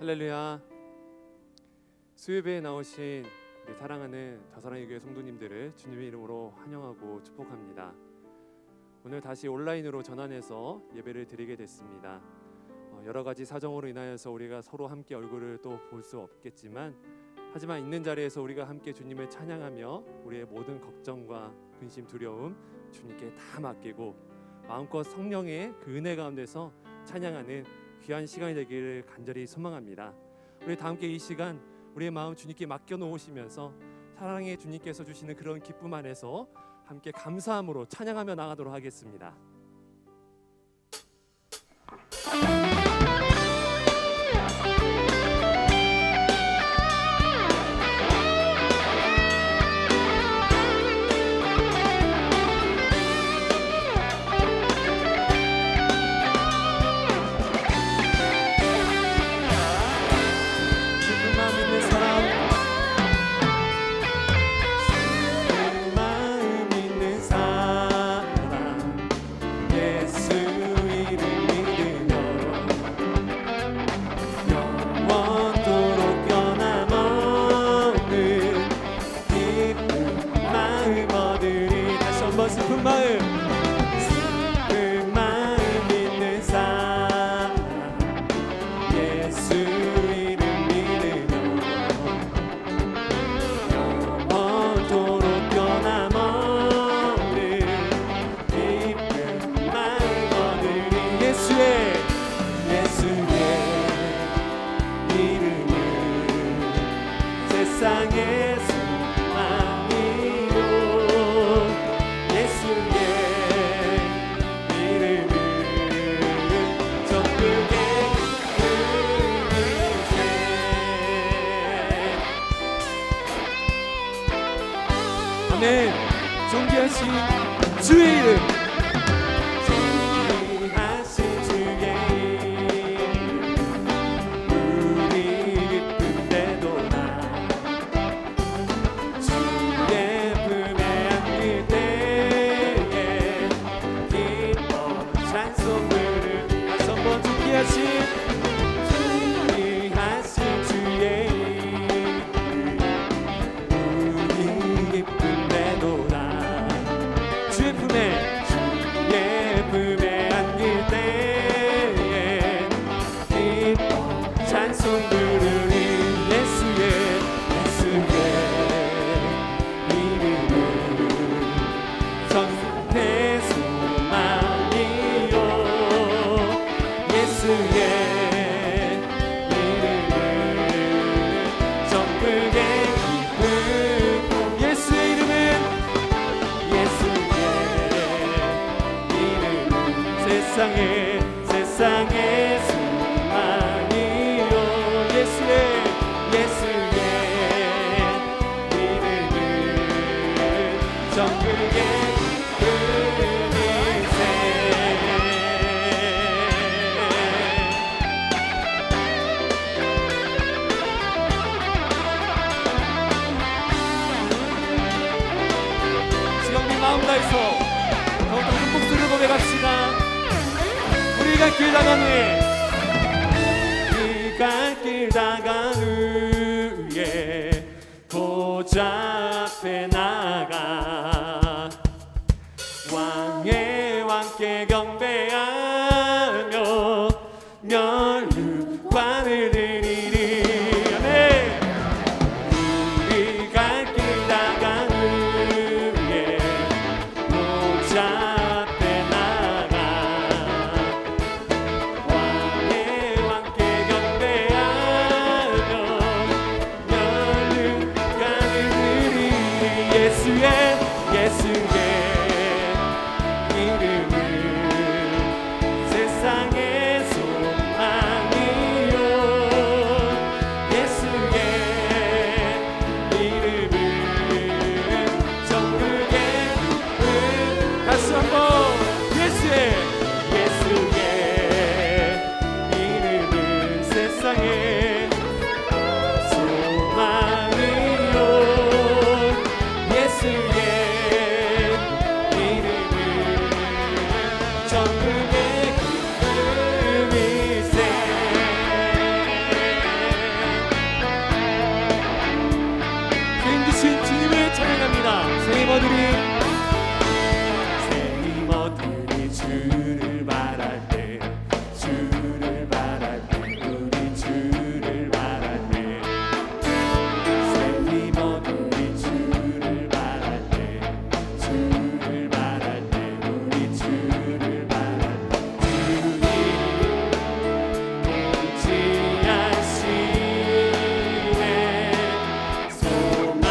할렐루야. 수요예배에 나오신 우리 사랑하는 자사랑의 교회 성도님들을 주님의 이름으로 환영하고 축복합니다. 오늘 다시 온라인으로 전환해서 예배를 드리게 됐습니다. 여러 가지 사정으로 인하여서 우리가 서로 함께 얼굴을 또 볼 수 없겠지만, 하지만 있는 자리에서 우리가 함께 주님을 찬양하며 우리의 모든 걱정과 근심, 두려움 주님께 다 맡기고 마음껏 성령의 그 은혜 가운데서 찬양하는 귀한 시간이 되기를 간절히 소망합니다. 우리 다 함께 이 시간 우리의 마음 주님께 맡겨놓으시면서 사랑의 주님께서 주시는 그런 기쁨 안에서 함께 감사함으로 찬양하며 나가도록 하겠습니다. 아멘. 존귀하신 주의 이름, 존귀하신 주의 이름, 우리 기쁜 때도나 주의 품에 안길 때에 기뻐 찬송 부르. 다시 한번 존귀하신 주의 이름, 우리 기쁜 주의 품에 안길 때에 기뻐 찬송 부르리. 예수의 이름은 전대 소망이요. 예수의 이름은 전국의 기쁨. 예수의 이름은 세상의 소망이요. 예수의 이름은 전국의 기쁨이세. 지금 우리 마음 다해서 더욱더 큰 목소리로 고백합시다. 우리가 길 다간 후에, 우리가 길 다간 후에 보좌 앞에 나가 왕의 왕께 경배하며 면류관을 드리리. 아멘. 우리가 길 다간 후에 보좌 세상의 소망이요. 힘어들이 주를 바랄 때 주를 바랄 때 우리 주를 바랄 때 새 힘어들이 주를 바랄 때 주를 바랄 때 우리 주를 바랄 때 주님 통치하시네 소망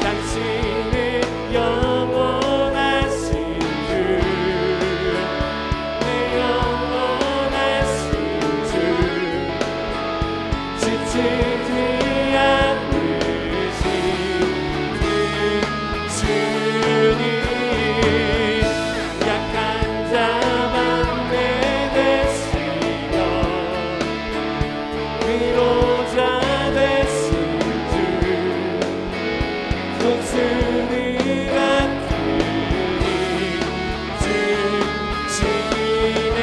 당신은 영원하신 주, 내 영원하신 주, 지치지 않으신 주님, 약한 자만 내내시며 위로자 되신 독수리 같으니 주시네.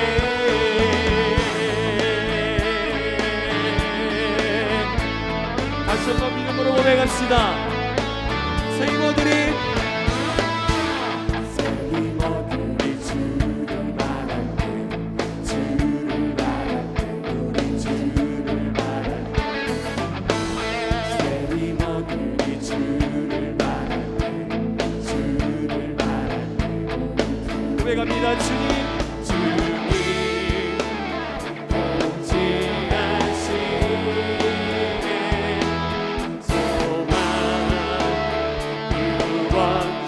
다시 한번 믿음으로 고백합시다. 새 힘어들이 주를 바랄 때 주를 바랄 때 우리 주를 바랄 때 새 힘어들이 주를 고백합니다. 주님 통치하시네 소망 구원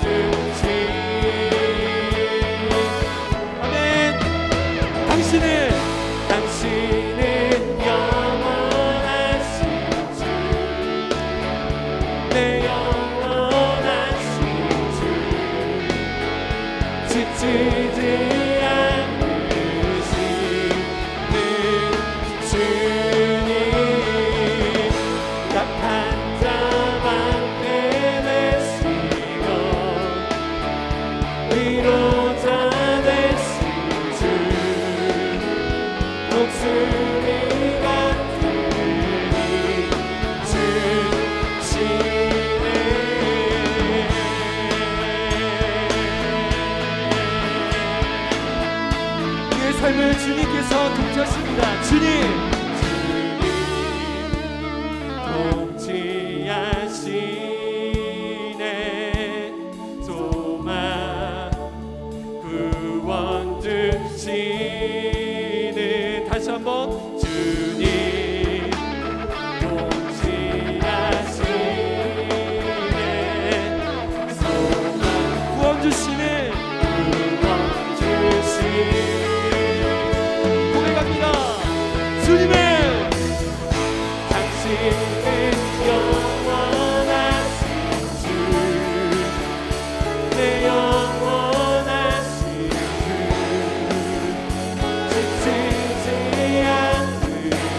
주시네 아멘. 당신은 영원하신 주, 내 영원하신 주, 지치지 않으시는 주님, 약한 자만 빼내시고 위로자 되신 주, 독수리 같으니 주시네. 삶을 주님께서 통치하십니다. 주님 통치하시네 소망 구원 주시는 다시 한번 주님 통치하시네 소망 구원 주시네 구원 주시네 주님의 당신은 영원하신 주, 내 영원하신 주, 지치지 않으신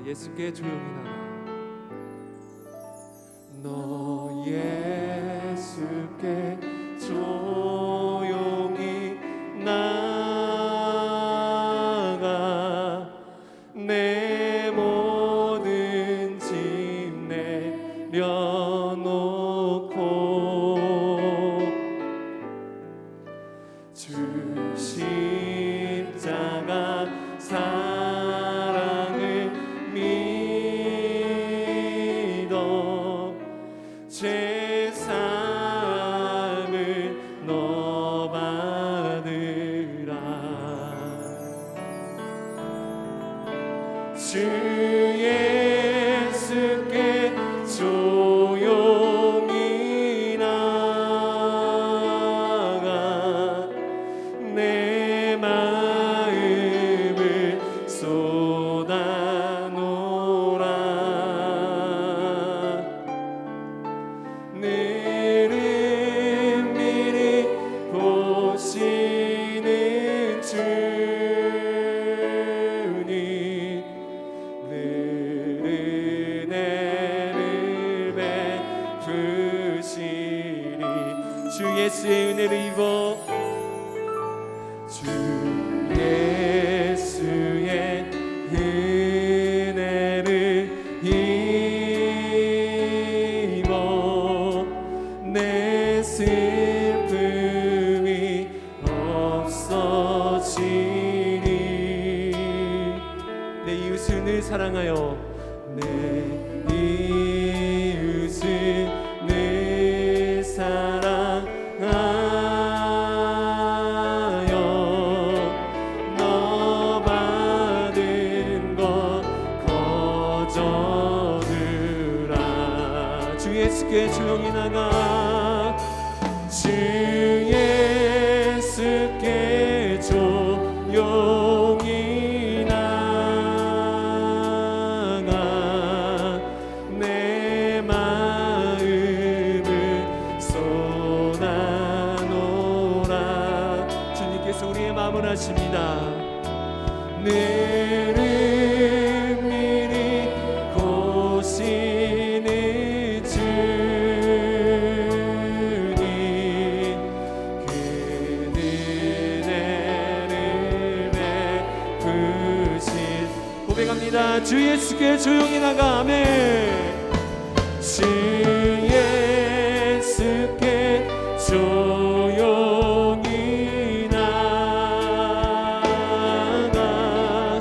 예수께 조용히 나가. 너 예수께 조용히 나가. 내 모든 짐 내려놓고 주 십자가 사랑을 믿어 죄 사함을 너 받으라. 주 예수께 조용히 나가. 내 마음을 쏟아놓으라. 늘은 미리 보시는 주님, 늘은 애를 베푸시리. 주 예수의 은혜를 입어. 주 예수의 은혜를 입어 내 슬픔이 없어지리. 내 이웃을 늘 사랑하여. 내 이웃을 늘 사랑하여. 너 받은 것 거저들아. 주 예수께 조용히 나가. 주 예수께 조용히 나가. 내 마음을 쏟아놓으라. 주님께서 우리의 마음을 아십니다. 늘은 미리 보시는 주님, 그 은혜를 베푸신. 고백합니다. 주 예수께 조용히 나가. 아멘. 주 예수께 조용히 나가.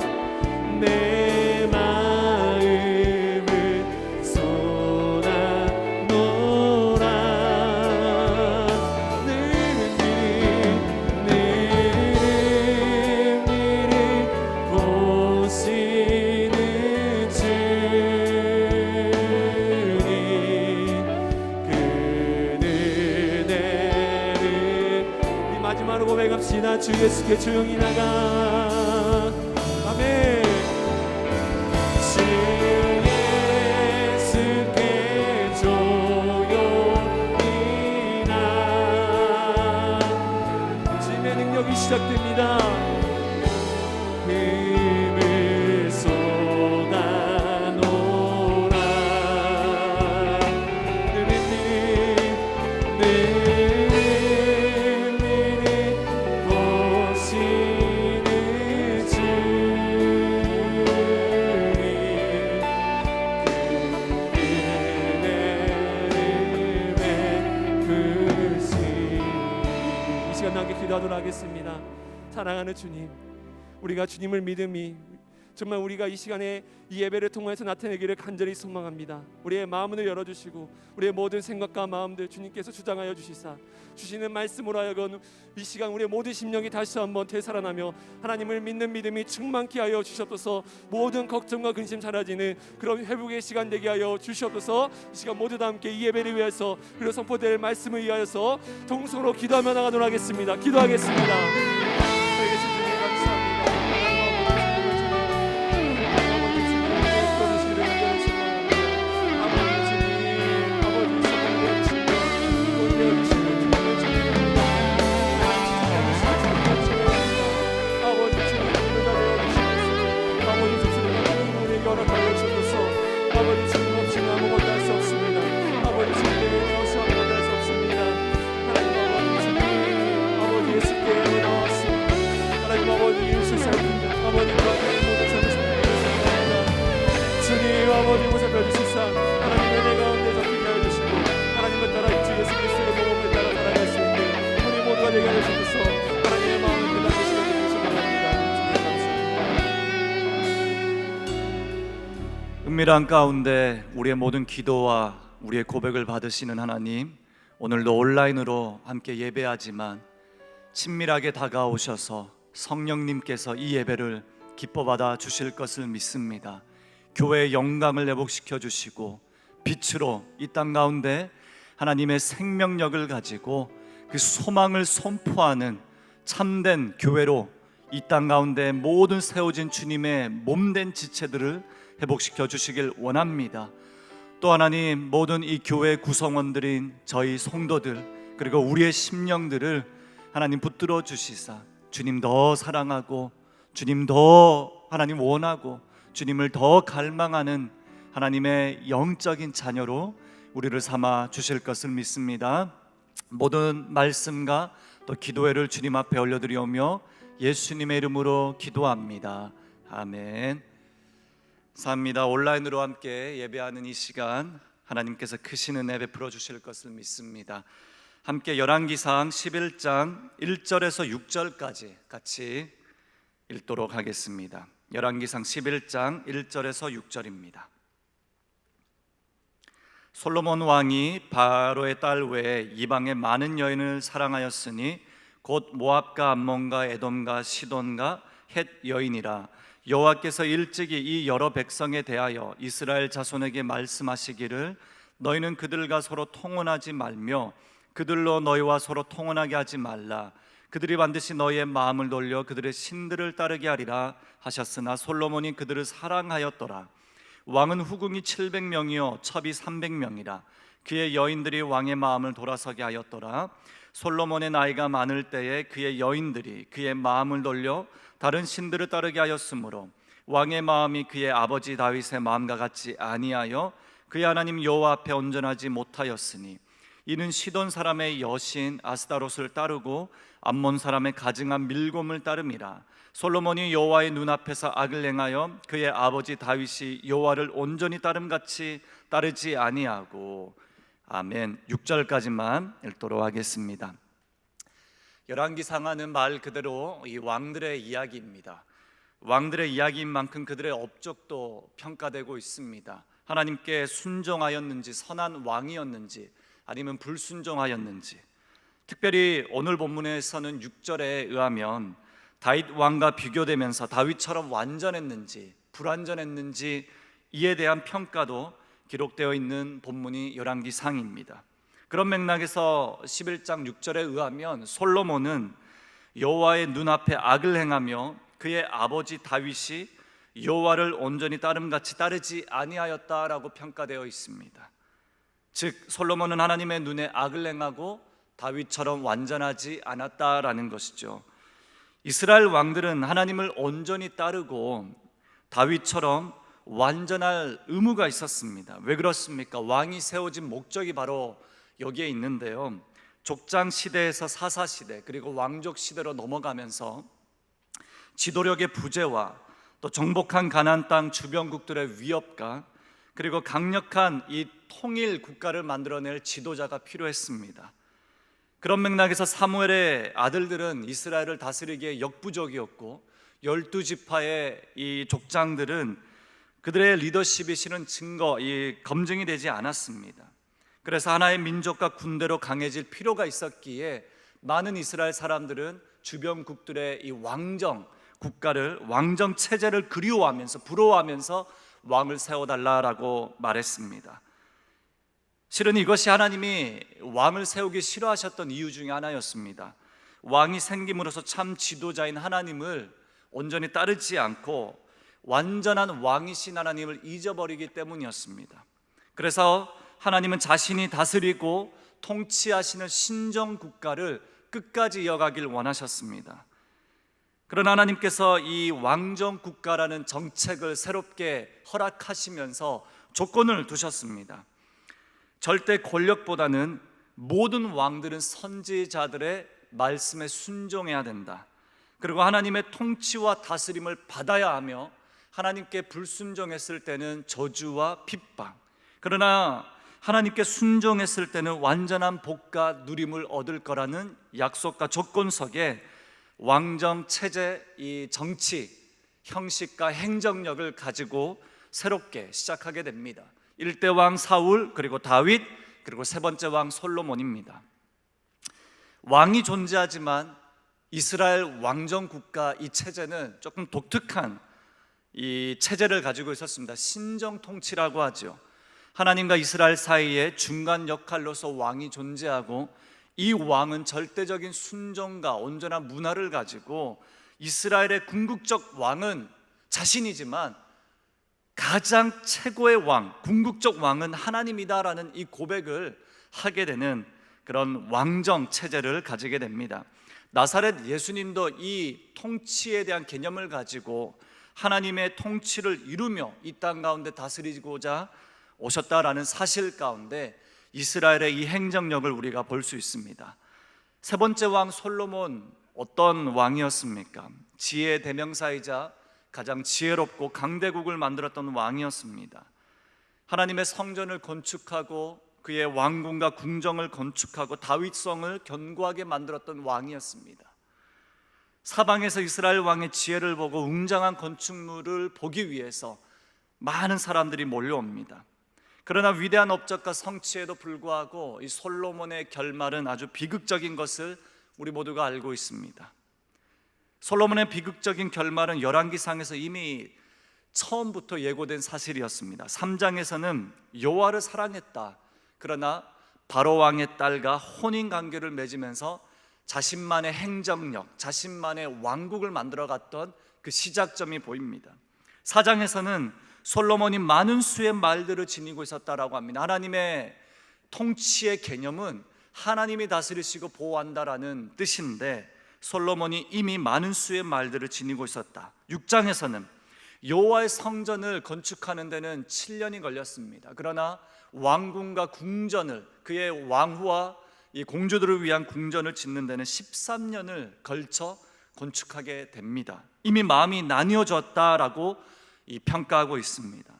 내 마음을 쏟아놓으라. 늘은 미리 보시는 주님, 그 은혜를. 이 마지막으로 고백합시다. 주 예수께 조용히 나가. 아멘. 주 예수께 조용히 나가. 주님의 능력이 시작됩니다. 힘을 쏟아놓으라. 늘은 미리 보시는 주님, 그 은혜를 베푸시. 이 시간 함께 기도하도록 하겠습니다. 사랑하는 주님, 우리가 주님을 믿음이 정말 우리가 이 시간에 이 예배를 통해서 나타내기를 간절히 소망합니다. 우리의 마음을 열어주시고 우리의 모든 생각과 마음들 주님께서 주장하여 주시사 주시는 말씀으로 하여금 이 시간 우리의 모든 심령이 다시 한번 되살아나며 하나님을 믿는 믿음이 충만케 하여 주시옵소서. 모든 걱정과 근심 사라지는 그런 회복의 시간 되게 하여 주시옵소서. 이 시간 모두 다 함께 이 예배를 위해서 그리고 선포될 말씀을 위하여서 동성으로 기도하며 나가도록 하겠습니다. 기도하겠습니다. 저에게 주님 감사합니다. 아버지 주님, 되게 하여 주옵소서. 하나님의 마음을 깨닫는 시간 되길 소망합니다. 주님 감사합니다. 은밀한 가운데 우리의 모든 기도와 우리의 고백을 받으시는 하나님, 오늘도 온라인으로 함께 예배하지만 친밀하게 다가오셔서 성령님께서 이 예배를 기뻐 받아 주실 것을 믿습니다. 교회의 영광을 회복시켜 주시고 빛으로 이 땅 가운데 하나님의 생명력을 가지고 그 소망을 선포하는 참된 교회로 이 땅 가운데 모든 세워진 주님의 몸된 지체들을 회복시켜 주시길 원합니다. 또 하나님, 모든 이 교회 구성원들인 저희 성도들 그리고 우리의 심령들을 하나님 붙들어 주시사 주님 더 사랑하고 주님 더 하나님 원하고 주님을 더 갈망하는 하나님의 영적인 자녀로 우리를 삼아 주실 것을 믿습니다. 모든 말씀과 또 기도회를 주님 앞에 올려드리오며 예수님의 이름으로 기도합니다. 아멘. 감사합니다. 온라인으로 함께 예배하는 이 시간 하나님께서 크신 은혜 베풀어 주실 것을 믿습니다. 함께 열왕기상 11장 1절에서 6절까지 같이 읽도록 하겠습니다. 열왕기상 11장 1절에서 6절입니다. 솔로몬 왕이 바로의 딸 외에 이방의 많은 여인을 사랑하였으니 곧 모압과 암몬과 에돔과 시돈과 헷 여인이라. 여호와께서 일찍이 이 여러 백성에 대하여 이스라엘 자손에게 말씀하시기를 너희는 그들과 서로 통혼하지 말며 그들로 너희와 서로 통혼하게 하지 말라. 그들이 반드시 너희의 마음을 돌려 그들의 신들을 따르게 하리라 하셨으나 솔로몬이 그들을 사랑하였더라. 왕은 후궁이 700명이요 첩이 300명이라. 그의 여인들이 왕의 마음을 돌아서게 하였더라. 솔로몬의 나이가 많을 때에 그의 여인들이 그의 마음을 돌려 다른 신들을 따르게 하였으므로 왕의 마음이 그의 아버지 다윗의 마음과 같이 아니하여 그의 하나님 여호와 앞에 온전하지 못하였으니 이는 시돈 사람의 여신 아스다롯을 따르고 암몬 사람의 가증한 밀곰을 따름이라. 솔로몬이 여호와의 눈앞에서 악을 행하여 그의 아버지 다윗이 여호와를 온전히 따름같이 따르지 아니하고. 아멘. 6절까지만 읽도록 하겠습니다. 열왕기상하는 말 그대로 이 왕들의 이야기입니다. 왕들의 이야기인 만큼 그들의 업적도 평가되고 있습니다. 하나님께 순종하였는지, 선한 왕이었는지, 아니면 불순종하였는지. 특별히 오늘 본문에서는 6절에 의하면 다윗 왕과 비교되면서 다윗처럼 완전했는지 불완전했는지 이에 대한 평가도 기록되어 있는 본문이 열왕기상입니다. 그런 맥락에서 11장 6절에 의하면 솔로몬은 여호와의 눈앞에 악을 행하며 그의 아버지 다윗이 여호와를 온전히 따름같이 따르지 아니하였다라고 평가되어 있습니다. 즉 솔로몬은 하나님의 눈에 악을 행하고 다윗처럼 완전하지 않았다라는 것이죠. 이스라엘 왕들은 하나님을 온전히 따르고 다윗처럼 완전할 의무가 있었습니다. 왜 그렇습니까? 왕이 세워진 목적이 바로 여기에 있는데요. 족장 시대에서 사사 시대 그리고 왕족 시대로 넘어가면서 지도력의 부재와 또 정복한 가나안 땅 주변국들의 위협과 그리고 강력한 이 통일 국가를 만들어낼 지도자가 필요했습니다. 그런 맥락에서 사무엘의 아들들은 이스라엘을 다스리기에 역부족이었고 12지파의 이 족장들은 그들의 리더십이 실은 검증이 되지 않았습니다. 그래서 하나의 민족과 군대로 강해질 필요가 있었기에 많은 이스라엘 사람들은 주변국들의 이 왕정 국가를, 왕정 체제를 그리워하면서 부러워하면서 왕을 세워달라라고 말했습니다. 실은 이것이 하나님이 왕을 세우기 싫어하셨던 이유 중에 하나였습니다. 왕이 생김으로써 참 지도자인 하나님을 온전히 따르지 않고 완전한 왕이신 하나님을 잊어버리기 때문이었습니다. 그래서 하나님은 자신이 다스리고 통치하시는 신정 국가를 끝까지 이어가길 원하셨습니다. 그러나 하나님께서 이 왕정 국가라는 정책을 새롭게 허락하시면서 조건을 두셨습니다. 절대 권력보다는 모든 왕들은 선지자들의 말씀에 순종해야 된다. 그리고 하나님의 통치와 다스림을 받아야 하며 하나님께 불순종했을 때는 저주와 핍박, 그러나 하나님께 순종했을 때는 완전한 복과 누림을 얻을 거라는 약속과 조건 속에 왕정 체제, 이 정치, 형식과 행정력을 가지고 새롭게 시작하게 됩니다. 1대 왕 사울, 그리고 다윗, 그리고 세 번째 왕 솔로몬입니다. 왕이 존재하지만 이스라엘 왕정 국가 이 체제는 조금 독특한 이 체제를 가지고 있었습니다. 신정 통치라고 하죠. 하나님과 이스라엘 사이에 중간 역할로서 왕이 존재하고, 이 왕은 절대적인 순종과 온전한 문화를 가지고, 이스라엘의 궁극적 왕은 자신이지만 가장 최고의 왕, 궁극적 왕은 하나님이다라는 이 고백을 하게 되는 그런 왕정 체제를 가지게 됩니다. 나사렛 예수님도 이 통치에 대한 개념을 가지고 하나님의 통치를 이루며 이 땅 가운데 다스리고자 오셨다라는 사실 가운데 이스라엘의 이 행정력을 우리가 볼 수 있습니다. 세 번째 왕 솔로몬, 어떤 왕이었습니까? 지혜의 대명사이자 가장 지혜롭고 강대국을 만들었던 왕이었습니다. 하나님의 성전을 건축하고 그의 왕궁과 궁정을 건축하고 다윗성을 견고하게 만들었던 왕이었습니다. 사방에서 이스라엘 왕의 지혜를 보고 웅장한 건축물을 보기 위해서 많은 사람들이 몰려옵니다. 그러나 위대한 업적과 성취에도 불구하고 이 솔로몬의 결말은 아주 비극적인 것을 우리 모두가 알고 있습니다. 솔로몬의 비극적인 결말은 열왕기상에서 이미 처음부터 예고된 사실이었습니다. 3장에서는 여호와를 사랑했다, 그러나 바로 왕의 딸과 혼인관계를 맺으면서 자신만의 행정력, 자신만의 왕국을 만들어갔던 그 시작점이 보입니다. 4장에서는 솔로몬이 많은 수의 말들을 지니고 있었다라고 합니다. 하나님의 통치의 개념은 하나님이 다스리시고 보호한다라는 뜻인데, 솔로몬이 이미 많은 수의 말들을 지니고 있었다. 6장에서는 여호와의 성전을 건축하는 데는 7년이 걸렸습니다. 그러나 왕궁과 궁전을, 그의 왕후와 이 공주들을 위한 궁전을 짓는 데는 13년을 걸쳐 건축하게 됩니다. 이미 마음이 나뉘어졌다라고 평가하고 있습니다.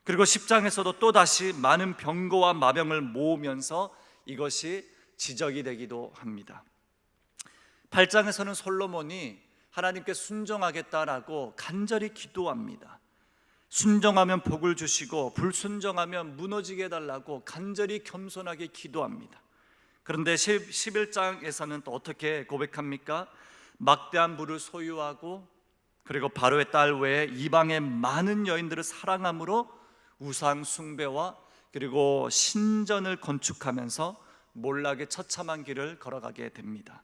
그리고 10장에서도 또다시 많은 병거와 마병을 모으면서 이것이 지적이 되기도 합니다. 8장에서는 솔로몬이 하나님께 순종하겠다라고 간절히 기도합니다. 순종하면 복을 주시고 불순종하면 무너지게 해달라고 간절히 겸손하게 기도합니다. 그런데 11장에서는 또 어떻게 고백합니까? 막대한 부를 소유하고, 그리고 바로의 딸 외에 이방의 많은 여인들을 사랑함으로 우상 숭배와 그리고 신전을 건축하면서 몰락의 처참한 길을 걸어가게 됩니다.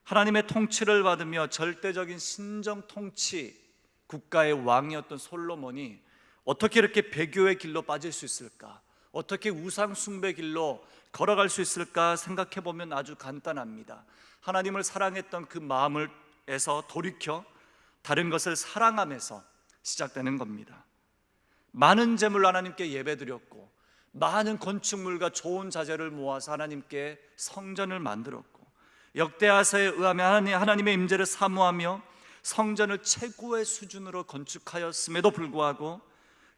하나님의 통치를 받으며 절대적인 신정 통치 국가의 왕이었던 솔로몬이 어떻게 이렇게 배교의 길로 빠질 수 있을까? 어떻게 우상 숭배 길로 걸어갈 수 있을까 생각해 보면 아주 간단합니다. 하나님을 사랑했던 그 마음에서 돌이켜 다른 것을 사랑하면서 시작되는 겁니다. 많은 재물 하나님께 예배드렸고, 많은 건축물과 좋은 자재를 모아서 하나님께 성전을 만들었고, 역대하서에 의하면 하나님의 임재를 사모하며 성전을 최고의 수준으로 건축하였음에도 불구하고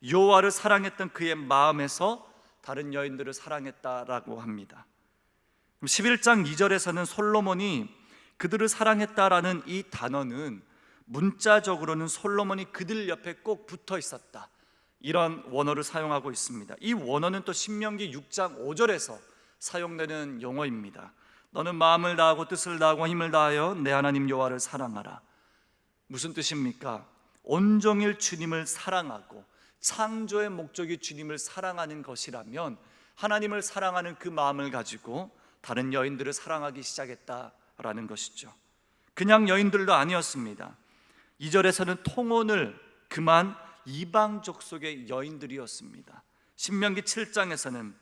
여호와를 사랑했던 그의 마음에서 다른 여인들을 사랑했다라고 합니다. 11장 2절에서는 솔로몬이 그들을 사랑했다라는 이 단어는 문자적으로는 솔로몬이 그들 옆에 꼭 붙어 있었다, 이런 원어를 사용하고 있습니다. 이 원어는 또 신명기 6장 5절에서 사용되는 용어입니다. 너는 마음을 다하고 뜻을 다하고 힘을 다하여 내 하나님 여호와를 사랑하라. 무슨 뜻입니까? 온종일 주님을 사랑하고 창조의 목적이 주님을 사랑하는 것이라면 하나님을 사랑하는 그 마음을 가지고 다른 여인들을 사랑하기 시작했다라는 것이죠. 그냥 여인들도 아니었습니다. 2절에서는 통혼을 금한 이방 족속의 여인들이었습니다. 신명기 7장에서는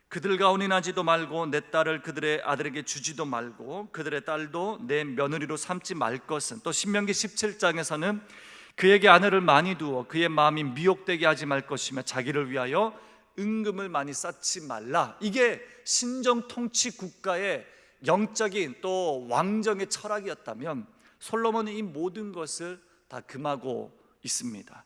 그들과 혼인하지도 말고 내 딸을 그들의 아들에게 주지도 말고 그들의 딸도 내 며느리로 삼지 말 것은, 또 신명기 17장에서는 그에게 아내를 많이 두어 그의 마음이 미혹되게 하지 말 것이며 자기를 위하여 은금을 많이 쌓지 말라. 이게 신정 통치 국가의 영적인 또 왕정의 철학이었다면 솔로몬은 이 모든 것을 다 금하고 있습니다.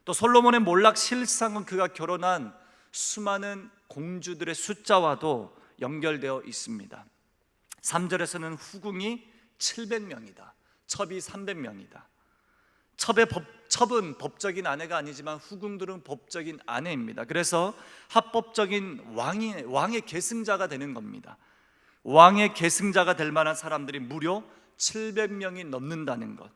또 솔로몬의 몰락 실상은 그가 결혼한 수많은 공주들의 숫자와도 연결되어 있습니다. 3절에서는 후궁이 700명이다. 첩이 300명이다. 첩은 법적인 아내가 아니지만 후궁들은 법적인 아내입니다. 그래서 합법적인 왕의 계승자가 되는 겁니다. 왕의 계승자가 될 만한 사람들이 무려 700명이 넘는다는 것.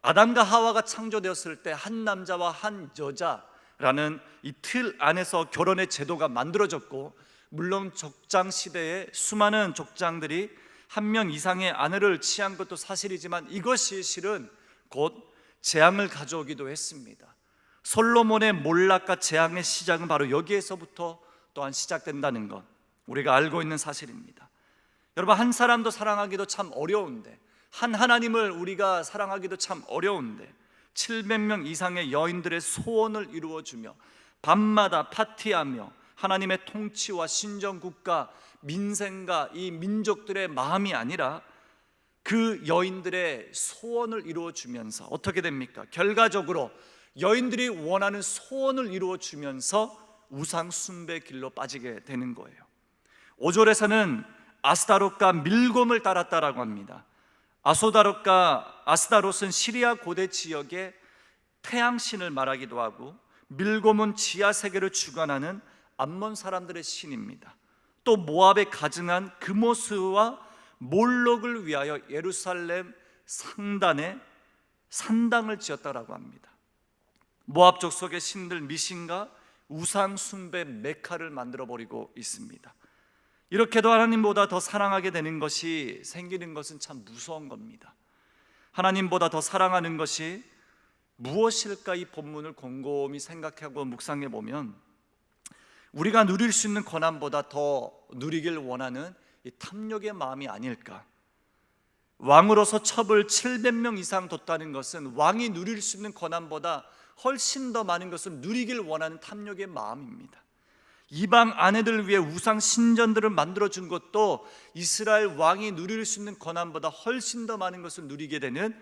아담과 하와가 창조되었을 때 한 남자와 한 여자라는 이 틀 안에서 결혼의 제도가 만들어졌고, 물론 족장 시대에 수많은 족장들이 한 명 이상의 아내를 취한 것도 사실이지만 이것이 실은 곧 재앙을 가져오기도 했습니다. 솔로몬의 몰락과 재앙의 시작은 바로 여기에서부터 또한 시작된다는 것, 우리가 알고 있는 사실입니다. 여러분, 한 사람도 사랑하기도 참 어려운데, 한 하나님을 우리가 사랑하기도 참 어려운데 700명 이상의 여인들의 소원을 이루어주며 밤마다 파티하며 하나님의 통치와 신정국가, 민생과 이 민족들의 마음이 아니라 그 여인들의 소원을 이루어주면서 어떻게 됩니까? 결과적으로 여인들이 원하는 소원을 이루어주면서 우상 숭배 길로 빠지게 되는 거예요. 5절에서는 아스타롯과 밀곰을 따랐다라고 합니다. 아스타롯은 시리아 고대 지역의 태양신을 말하기도 하고, 밀곰은 지하 세계를 주관하는 암몬 사람들의 신입니다. 또 모압에 가증한 그모스와 몰록을 위하여 예루살렘 상단에 산당을 지었다라고 합니다. 모압 족속의 신들 미신과 우상 숭배 메카를 만들어 버리고 있습니다. 이렇게도 하나님보다 더 사랑하게 되는 것이 생기는 것은 참 무서운 겁니다. 하나님보다 더 사랑하는 것이 무엇일까? 이 본문을 곰곰이 생각하고 묵상해 보면 우리가 누릴 수 있는 권한보다 더 누리길 원하는 이 탐욕의 마음이 아닐까. 왕으로서 첩을 700명 이상 뒀다는 것은 왕이 누릴 수 있는 권한보다 훨씬 더 많은 것을 누리길 원하는 탐욕의 마음입니다. 이방 아내들 위해 우상 신전들을 만들어준 것도 이스라엘 왕이 누릴 수 있는 권한보다 훨씬 더 많은 것을 누리게 되는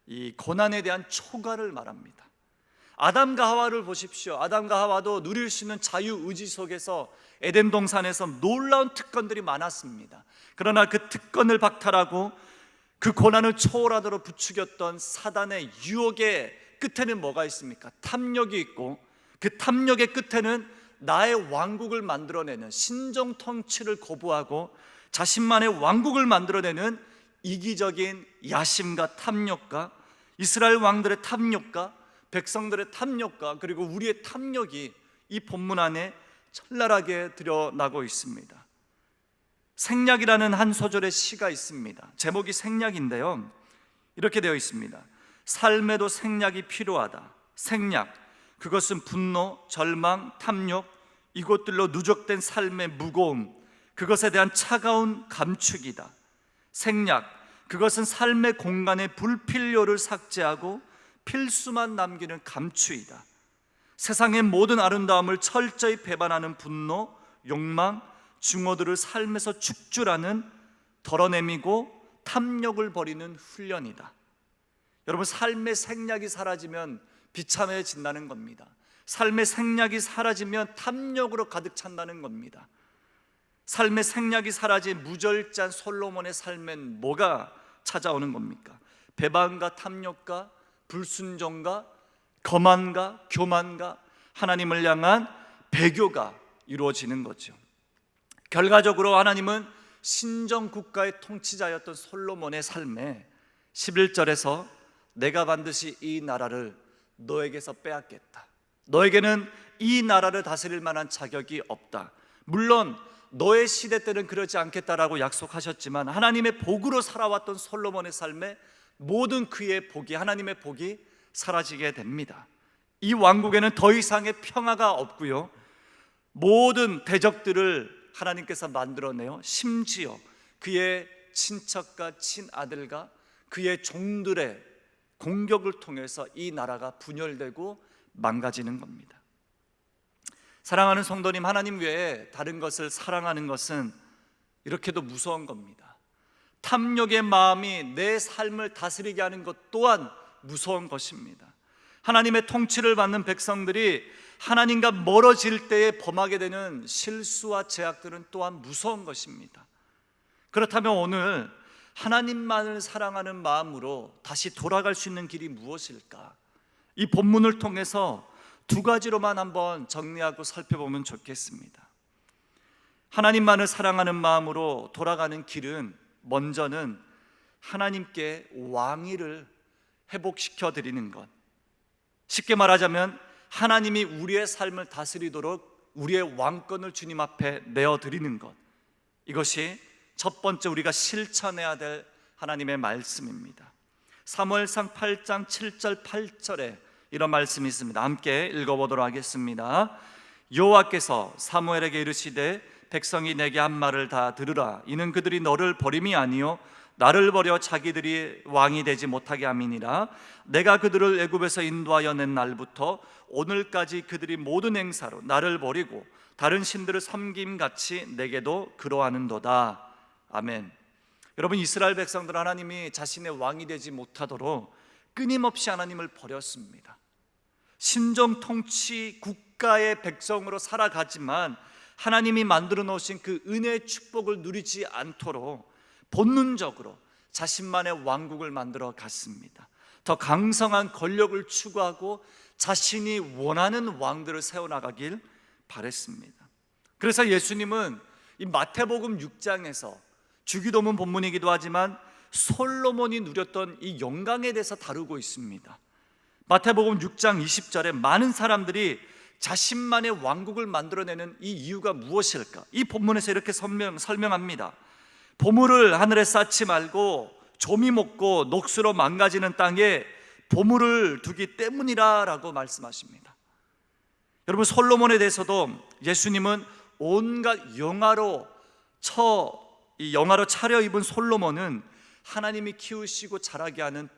이 고난에 대한 초과를 말합니다. 아담과 하와를 보십시오. 아담과 하와도 누릴 수 있는 자유의지 속에서 에덴 동산에서 놀라운 특권들이 많았습니다. 그러나 그 특권을 박탈하고 그 고난을 초월하도록 부추겼던 사단의 유혹의 끝에는 뭐가 있습니까? 탐욕이 있고, 그 탐욕의 끝에는 나의 왕국을 만들어내는, 신정 통치를 거부하고 자신만의 왕국을 만들어내는 이기적인 야심과 탐욕과 이스라엘 왕들의 탐욕과 백성들의 탐욕과 그리고 우리의 탐욕이 이 본문 안에 철랄하게 드러나고 있습니다. 생략이라는 한 소절의 시가 있습니다. 제목이 생략인데요, 이렇게 되어 있습니다. 삶에도 생략이 필요하다. 생략, 그것은 분노, 절망, 탐욕, 이것들로 누적된 삶의 무거움, 그것에 대한 차가운 감축이다. 생략, 그것은 삶의 공간의 불필요를 삭제하고 필수만 남기는 감추이다. 세상의 모든 아름다움을 철저히 배반하는 분노, 욕망, 증오들을 삶에서 축출하는, 덜어내미고 탐욕을 버리는 훈련이다. 여러분, 삶의 생략이 사라지면 비참해진다는 겁니다. 삶의 생략이 사라지면 탐욕으로 가득 찬다는 겁니다. 삶의 생략이 사라진 무절제한 솔로몬의 삶엔 뭐가 찾아오는 겁니까? 배반과 탐욕과 불순종과 거만과 교만과 하나님을 향한 배교가 이루어지는 거죠. 결과적으로 하나님은 신정국가의 통치자였던 솔로몬의 삶에 11절에서 내가 반드시 이 나라를 너에게서 빼앗겠다. 너에게는 이 나라를 다스릴 만한 자격이 없다. 물론 너의 시대 때는 그러지 않겠다라고 약속하셨지만 하나님의 복으로 살아왔던 솔로몬의 삶에 모든 그의 복이, 하나님의 복이 사라지게 됩니다. 이 왕국에는 더 이상의 평화가 없고요, 모든 대적들을 하나님께서 만들어내요, 심지어 그의 친척과 친아들과 그의 종들의 공격을 통해서 이 나라가 분열되고 망가지는 겁니다. 사랑하는 성도님, 하나님 외에 다른 것을 사랑하는 것은 이렇게도 무서운 겁니다. 탐욕의 마음이 내 삶을 다스리게 하는 것 또한 무서운 것입니다. 하나님의 통치를 받는 백성들이 하나님과 멀어질 때에 범하게 되는 실수와 죄악들은 또한 무서운 것입니다. 그렇다면 오늘 하나님만을 사랑하는 마음으로 다시 돌아갈 수 있는 길이 무엇일까? 이 본문을 통해서 두 가지로만 한번 정리하고 살펴보면 좋겠습니다. 하나님만을 사랑하는 마음으로 돌아가는 길은 먼저는 하나님께 왕위를 회복시켜 드리는 것, 쉽게 말하자면 하나님이 우리의 삶을 다스리도록 우리의 왕권을 주님 앞에 내어드리는 것, 이것이 첫 번째 우리가 실천해야 될 하나님의 말씀입니다. 사무엘상 8장 7절 8절에 이런 말씀이 있습니다. 함께 읽어보도록 하겠습니다. 여호와께서 사무엘에게 이르시되 백성이 내게 한 말을 다 들으라. 이는 그들이 너를 버림이 아니요 나를 버려 자기들이 왕이 되지 못하게 함이니라. 내가 그들을 애굽에서 인도하여 낸 날부터 오늘까지 그들이 모든 행사로 나를 버리고 다른 신들을 섬김같이 내게도 그러하는도다. 아멘. 여러분, 이스라엘 백성들 하나님이 자신의 왕이 되지 못하도록 끊임없이 하나님을 버렸습니다. 신정 통치 국가의 백성으로 살아가지만 하나님이 만들어 놓으신 그 은혜의 축복을 누리지 않도록 본능적으로 자신만의 왕국을 만들어 갔습니다. 더 강성한 권력을 추구하고 자신이 원하는 왕들을 세워나가길 바랬습니다. 그래서 예수님은 이 마태복음 6장에서 주기도문 본문이기도 하지만 솔로몬이 누렸던 이 영광에 대해서 다루고 있습니다. 마태복음 6장 20절에 많은 사람들이 자신만의 왕국을 만들어내는 이 이유가 무엇일까? 이 본문에서 이렇게 설명합니다. 보물을 하늘에 쌓지 말고 조미 먹고 녹수로 망가지는 땅에 보물을 두기 때문이라 라고 말씀하십니다. 여러분, 솔로몬에 대해서도 예수님은 온갖 영화로 차려입은 솔로몬은 하나님이 키우시고 자라게 하는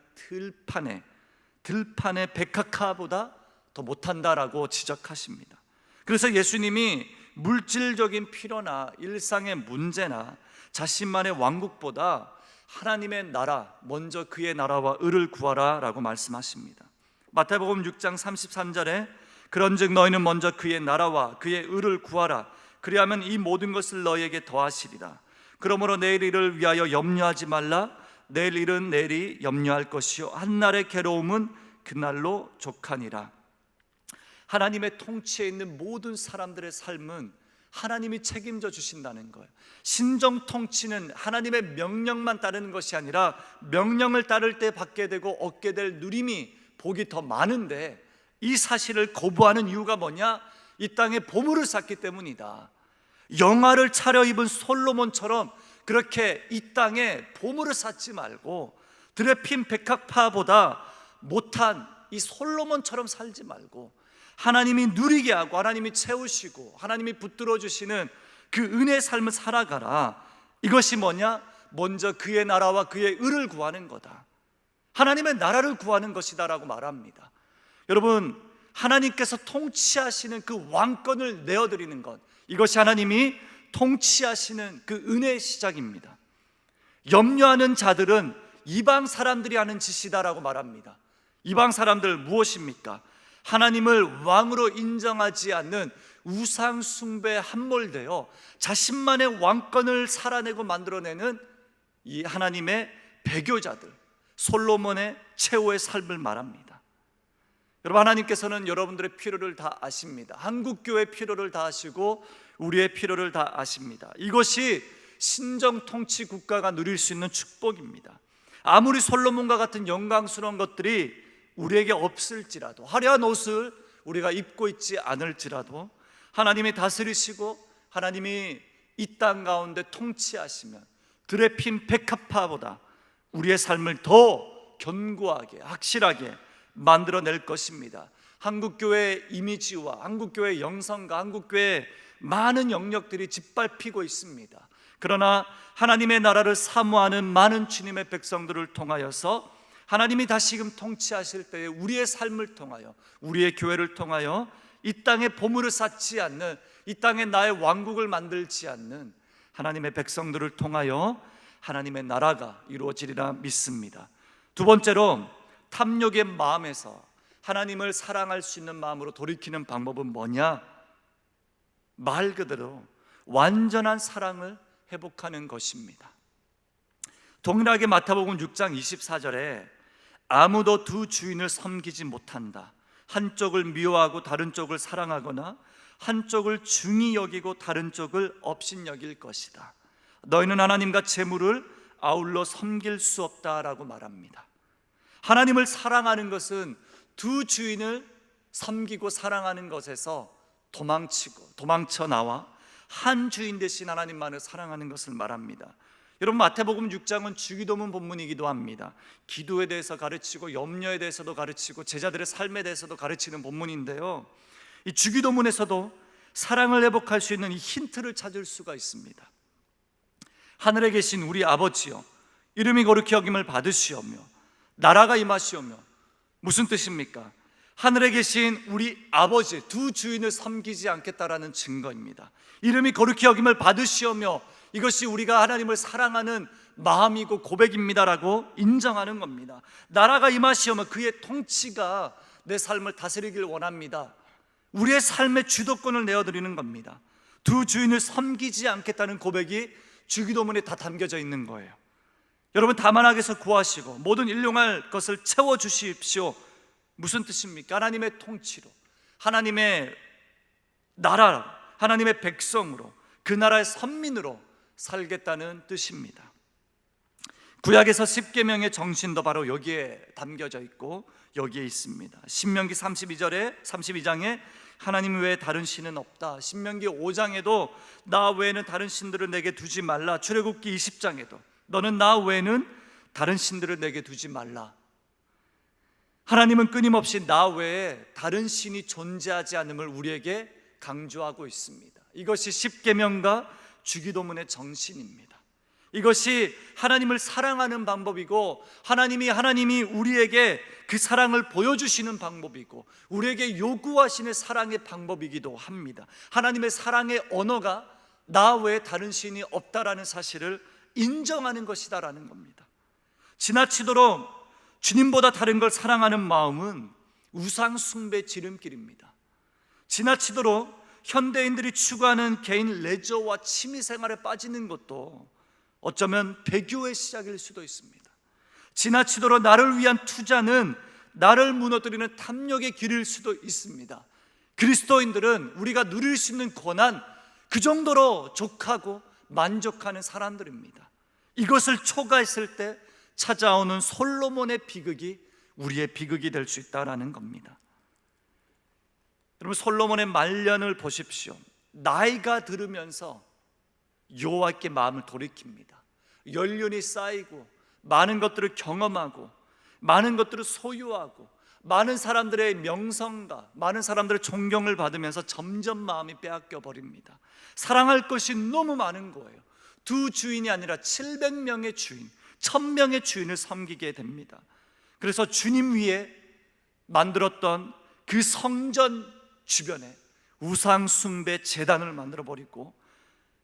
들판의 백합화보다 더 못한다라고 지적하십니다. 그래서 예수님이 물질적인 필요나 일상의 문제나 자신만의 왕국보다 하나님의 나라, 먼저 그의 나라와 의를 구하라 라고 말씀하십니다. 마태복음 6장 33절에 그런즉 너희는 먼저 그의 나라와 그의 의를 구하라. 그리하면 이 모든 것을 너희에게 더하시리라. 그러므로 내일 일을 위하여 염려하지 말라. 내일 일은 내일이 염려할 것이요 한날의 괴로움은 그날로 족하니라. 하나님의 통치에 있는 모든 사람들의 삶은 하나님이 책임져 주신다는 거예요. 신정 통치는 하나님의 명령만 따르는 것이 아니라 명령을 따를 때 받게 되고 얻게 될 누림이 복이 더 많은데, 이 사실을 거부하는 이유가 뭐냐? 이 땅에 보물을 쌓기 때문이다. 영화를 차려입은 솔로몬처럼 그렇게 이 땅에 보물을 쌓지 말고 드레핀 백합화보다 못한 이 솔로몬처럼 살지 말고 하나님이 누리게 하고 하나님이 채우시고 하나님이 붙들어 주시는 그 은혜의 삶을 살아가라. 이것이 뭐냐? 먼저 그의 나라와 그의 의를 구하는 거다. 하나님의 나라를 구하는 것이다 라고 말합니다. 여러분, 하나님께서 통치하시는 그 왕권을 내어드리는 것, 이것이 하나님이 통치하시는 그 은혜의 시작입니다. 염려하는 자들은 이방 사람들이 하는 짓이다라고 말합니다. 이방 사람들 무엇입니까? 하나님을 왕으로 인정하지 않는 우상 숭배에 함몰되어 자신만의 왕권을 살아내고 만들어내는 이 하나님의 배교자들, 솔로몬의 최후의 삶을 말합니다. 여러분, 하나님께서는 여러분들의 필요를 다 아십니다. 한국교회의 필요를 다 아시고 우리의 필요를 다 아십니다. 이것이 신정통치 국가가 누릴 수 있는 축복입니다. 아무리 솔로몬과 같은 영광스러운 것들이 우리에게 없을지라도, 화려한 옷을 우리가 입고 있지 않을지라도 하나님이 다스리시고 하나님이 이 땅 가운데 통치하시면 드레핀 백합화보다 우리의 삶을 더 견고하게, 확실하게 만들어낼 것입니다. 한국교회의 이미지와 한국교회의 영성과 한국교회의 많은 영역들이 짓밟히고 있습니다. 그러나 하나님의 나라를 사모하는 많은 주님의 백성들을 통하여서 하나님이 다시금 통치하실 때에 우리의 삶을 통하여, 우리의 교회를 통하여 이 땅에 보물을 쌓지 않는, 이 땅에 나의 왕국을 만들지 않는 하나님의 백성들을 통하여 하나님의 나라가 이루어지리라 믿습니다. 두 번째로 탐욕의 마음에서 하나님을 사랑할 수 있는 마음으로 돌이키는 방법은 뭐냐? 말 그대로 완전한 사랑을 회복하는 것입니다. 동일하게 마태복음 6장 24절에 아무도 두 주인을 섬기지 못한다. 한쪽을 미워하고 다른 쪽을 사랑하거나 한쪽을 중히 여기고 다른 쪽을 업신여길 것이다. 너희는 하나님과 재물을 아울러 섬길 수 없다라고 말합니다. 하나님을 사랑하는 것은 두 주인을 섬기고 사랑하는 것에서 도망쳐 나와 한 주인 대신 하나님만을 사랑하는 것을 말합니다. 여러분, 마태복음 6장은 주기도문 본문이기도 합니다. 기도에 대해서 가르치고 염려에 대해서도 가르치고 제자들의 삶에 대해서도 가르치는 본문인데요, 이 주기도문에서도 사랑을 회복할 수 있는 이 힌트를 찾을 수가 있습니다. 하늘에 계신 우리 아버지여, 이름이 거룩히 여김을 받으시오며 나라가 임하시오며. 무슨 뜻입니까? 하늘에 계신 우리 아버지, 두 주인을 섬기지 않겠다라는 증거입니다. 이름이 거룩히 여김을 받으시오며, 이것이 우리가 하나님을 사랑하는 마음이고 고백입니다라고 인정하는 겁니다. 나라가 임하시오며, 그의 통치가 내 삶을 다스리길 원합니다. 우리의 삶의 주도권을 내어드리는 겁니다. 두 주인을 섬기지 않겠다는 고백이 주기도문에 다 담겨져 있는 거예요. 여러분, 다만하게서 구하시고 모든 일용할 것을 채워주십시오. 무슨 뜻입니까? 하나님의 통치로, 하나님의 나라로, 하나님의 백성으로, 그 나라의 선민으로 살겠다는 뜻입니다. 구약에서 10계명의 정신도 바로 여기에 담겨져 있고 여기에 있습니다. 신명기 32장에 하나님 외에 다른 신은 없다. 신명기 5장에도 나 외에는 다른 신들을 내게 두지 말라. 출애굽기 20장에도 너는 나 외에는 다른 신들을 내게 두지 말라. 하나님은 끊임없이 나 외에 다른 신이 존재하지 않음을 우리에게 강조하고 있습니다. 이것이 10계명과 주기도문의 정신입니다. 이것이 하나님을 사랑하는 방법이고, 하나님이 우리에게 그 사랑을 보여주시는 방법이고, 우리에게 요구하시는 사랑의 방법이기도 합니다. 하나님의 사랑의 언어가 나 외에 다른 신이 없다라는 사실을 인정하는 것이다라는 겁니다. 지나치도록 주님보다 다른 걸 사랑하는 마음은 우상 숭배 지름길입니다. 지나치도록 현대인들이 추구하는 개인 레저와 취미 생활에 빠지는 것도 어쩌면 배교의 시작일 수도 있습니다. 지나치도록 나를 위한 투자는 나를 무너뜨리는 탐욕의 길일 수도 있습니다. 그리스도인들은 우리가 누릴 수 있는 고난, 그 정도로 족하고 만족하는 사람들입니다. 이것을 초과했을 때 찾아오는 솔로몬의 비극이 우리의 비극이 될 수 있다는 겁니다. 여러분, 솔로몬의 말년을 보십시오. 나이가 들으면서 여호와께 마음을 돌이킵니다. 연륜이 쌓이고 많은 것들을 경험하고 많은 것들을 소유하고 많은 사람들의 명성과 많은 사람들의 존경을 받으면서 점점 마음이 빼앗겨 버립니다. 사랑할 것이 너무 많은 거예요. 두 주인이 아니라 700명의 주인, 1000명의 주인을 섬기게 됩니다. 그래서 주님 위에 만들었던 그 성전 주변에 우상 숭배 제단을 만들어 버리고,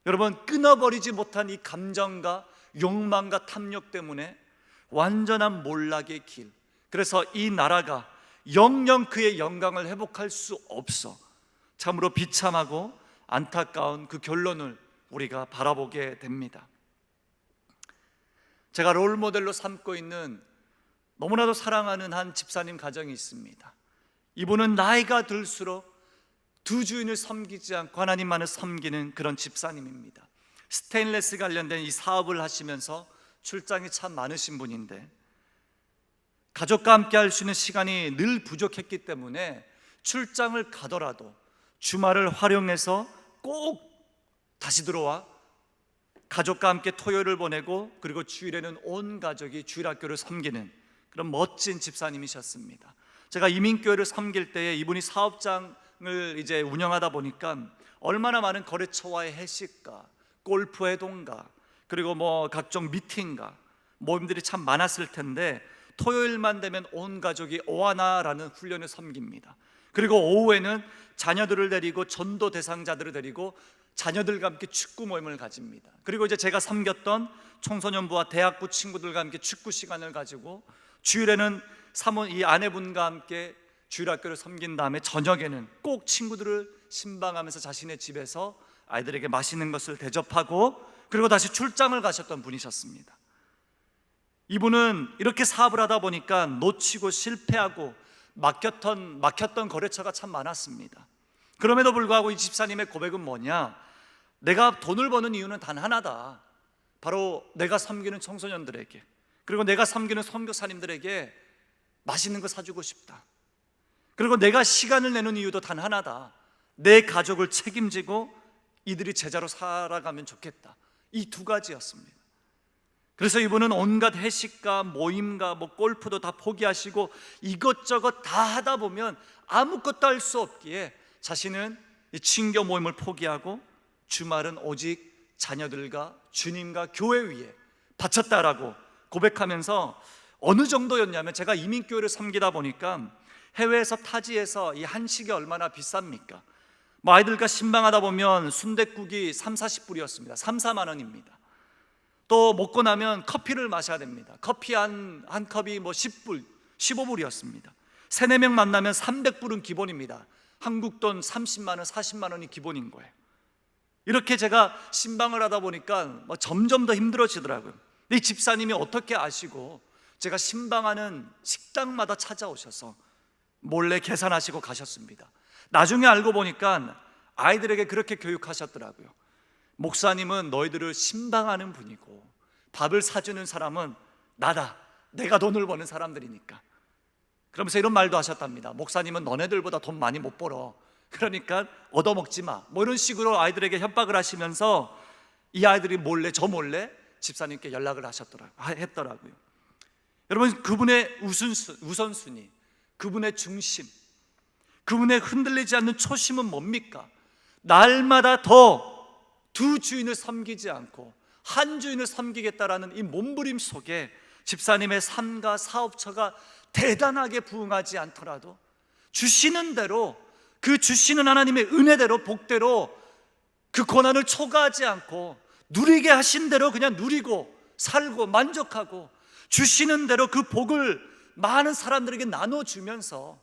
여러분, 끊어버리지 못한 이 감정과 욕망과 탐욕 때문에 완전한 몰락의 길, 그래서 이 나라가 영영 그의 영광을 회복할 수 없어 참으로 비참하고 안타까운 그 결론을 우리가 바라보게 됩니다. 제가 롤모델로 삼고 있는 너무나도 사랑하는 한 집사님 가정이 있습니다. 이분은 나이가 들수록 두 주인을 섬기지 않고 하나님만을 섬기는 그런 집사님입니다. 스테인레스 관련된 이 사업을 하시면서 출장이 참 많으신 분인데, 가족과 함께 할 수 있는 시간이 늘 부족했기 때문에 출장을 가더라도 주말을 활용해서 꼭 다시 들어와 가족과 함께 토요일을 보내고, 그리고 주일에는 온 가족이 주일학교를 섬기는 그런 멋진 집사님이셨습니다. 제가 이민교회를 섬길 때에 이분이 사업장을 이제 운영하다 보니까 얼마나 많은 거래처와의 회식과 골프 회동가, 그리고 뭐 각종 미팅과 모임들이 참 많았을 텐데, 토요일만 되면 온 가족이 오하나라는 훈련을 섬깁니다. 그리고 오후에는 자녀들을 데리고, 전도 대상자들을 데리고 자녀들과 함께 축구 모임을 가집니다. 그리고 이제 제가 섬겼던 청소년부와 대학부 친구들과 함께 축구 시간을 가지고, 주일에는 이 아내분과 함께 주일학교를 섬긴 다음에 저녁에는 꼭 친구들을 신방하면서 자신의 집에서 아이들에게 맛있는 것을 대접하고 그리고 다시 출장을 가셨던 분이셨습니다. 이분은 이렇게 사업을 하다 보니까 놓치고 실패하고 막혔던 거래처가 참 많았습니다. 그럼에도 불구하고 이 집사님의 고백은 뭐냐? 내가 돈을 버는 이유는 단 하나다. 바로 내가 섬기는 청소년들에게, 그리고 내가 섬기는 선교사님들에게 맛있는 거 사주고 싶다. 그리고 내가 시간을 내는 이유도 단 하나다. 내 가족을 책임지고 이들이 제자로 살아가면 좋겠다. 이 두 가지였습니다. 그래서 이분은 온갖 회식과 모임과 골프도 다 포기하시고 이것저것 다 하다 보면 아무것도 할 수 없기에 자신은 이 친교 모임을 포기하고 주말은 오직 자녀들과 주님과 교회 위에 바쳤다라고 고백하면서, 어느 정도였냐면, 제가 이민교회를 섬기다 보니까 해외에서 타지에서 이 한식이 얼마나 비쌉니까? 아이들과 신방하다 보면 순댓국이 3, 40불이었습니다. 3, 4만 원입니다. 또 먹고 나면 커피를 마셔야 됩니다. 커피 한 컵이 10불, 15불이었습니다. 3, 4명 만나면 300불은 기본입니다. 한국 돈 30만 원, 40만 원이 기본인 거예요. 이렇게 제가 신방을 하다 보니까 점점 더 힘들어지더라고요. 이 집사님이 어떻게 아시고 제가 신방하는 식당마다 찾아오셔서 몰래 계산하시고 가셨습니다. 나중에 알고 보니까 아이들에게 그렇게 교육하셨더라고요. 목사님은 너희들을 신방하는 분이고 밥을 사주는 사람은 나다. 내가 돈을 버는 사람들이니까. 그러면서 이런 말도 하셨답니다. 목사님은 너네들보다 돈 많이 못 벌어. 그러니까 얻어먹지 마. 이런 식으로 아이들에게 협박을 하시면서 이 아이들이 저 몰래 집사님께 연락을 했더라고요. 여러분, 그분의 우선순위, 그분의 중심, 그분의 흔들리지 않는 초심은 뭡니까? 날마다 더 두 주인을 섬기지 않고 한 주인을 섬기겠다라는 이 몸부림 속에 집사님의 삶과 사업처가 대단하게 부흥하지 않더라도 주시는 대로, 그 주시는 하나님의 은혜대로, 복대로 그 고난을 초과하지 않고 누리게 하신 대로 그냥 누리고 살고 만족하고 주시는 대로 그 복을 많은 사람들에게 나눠주면서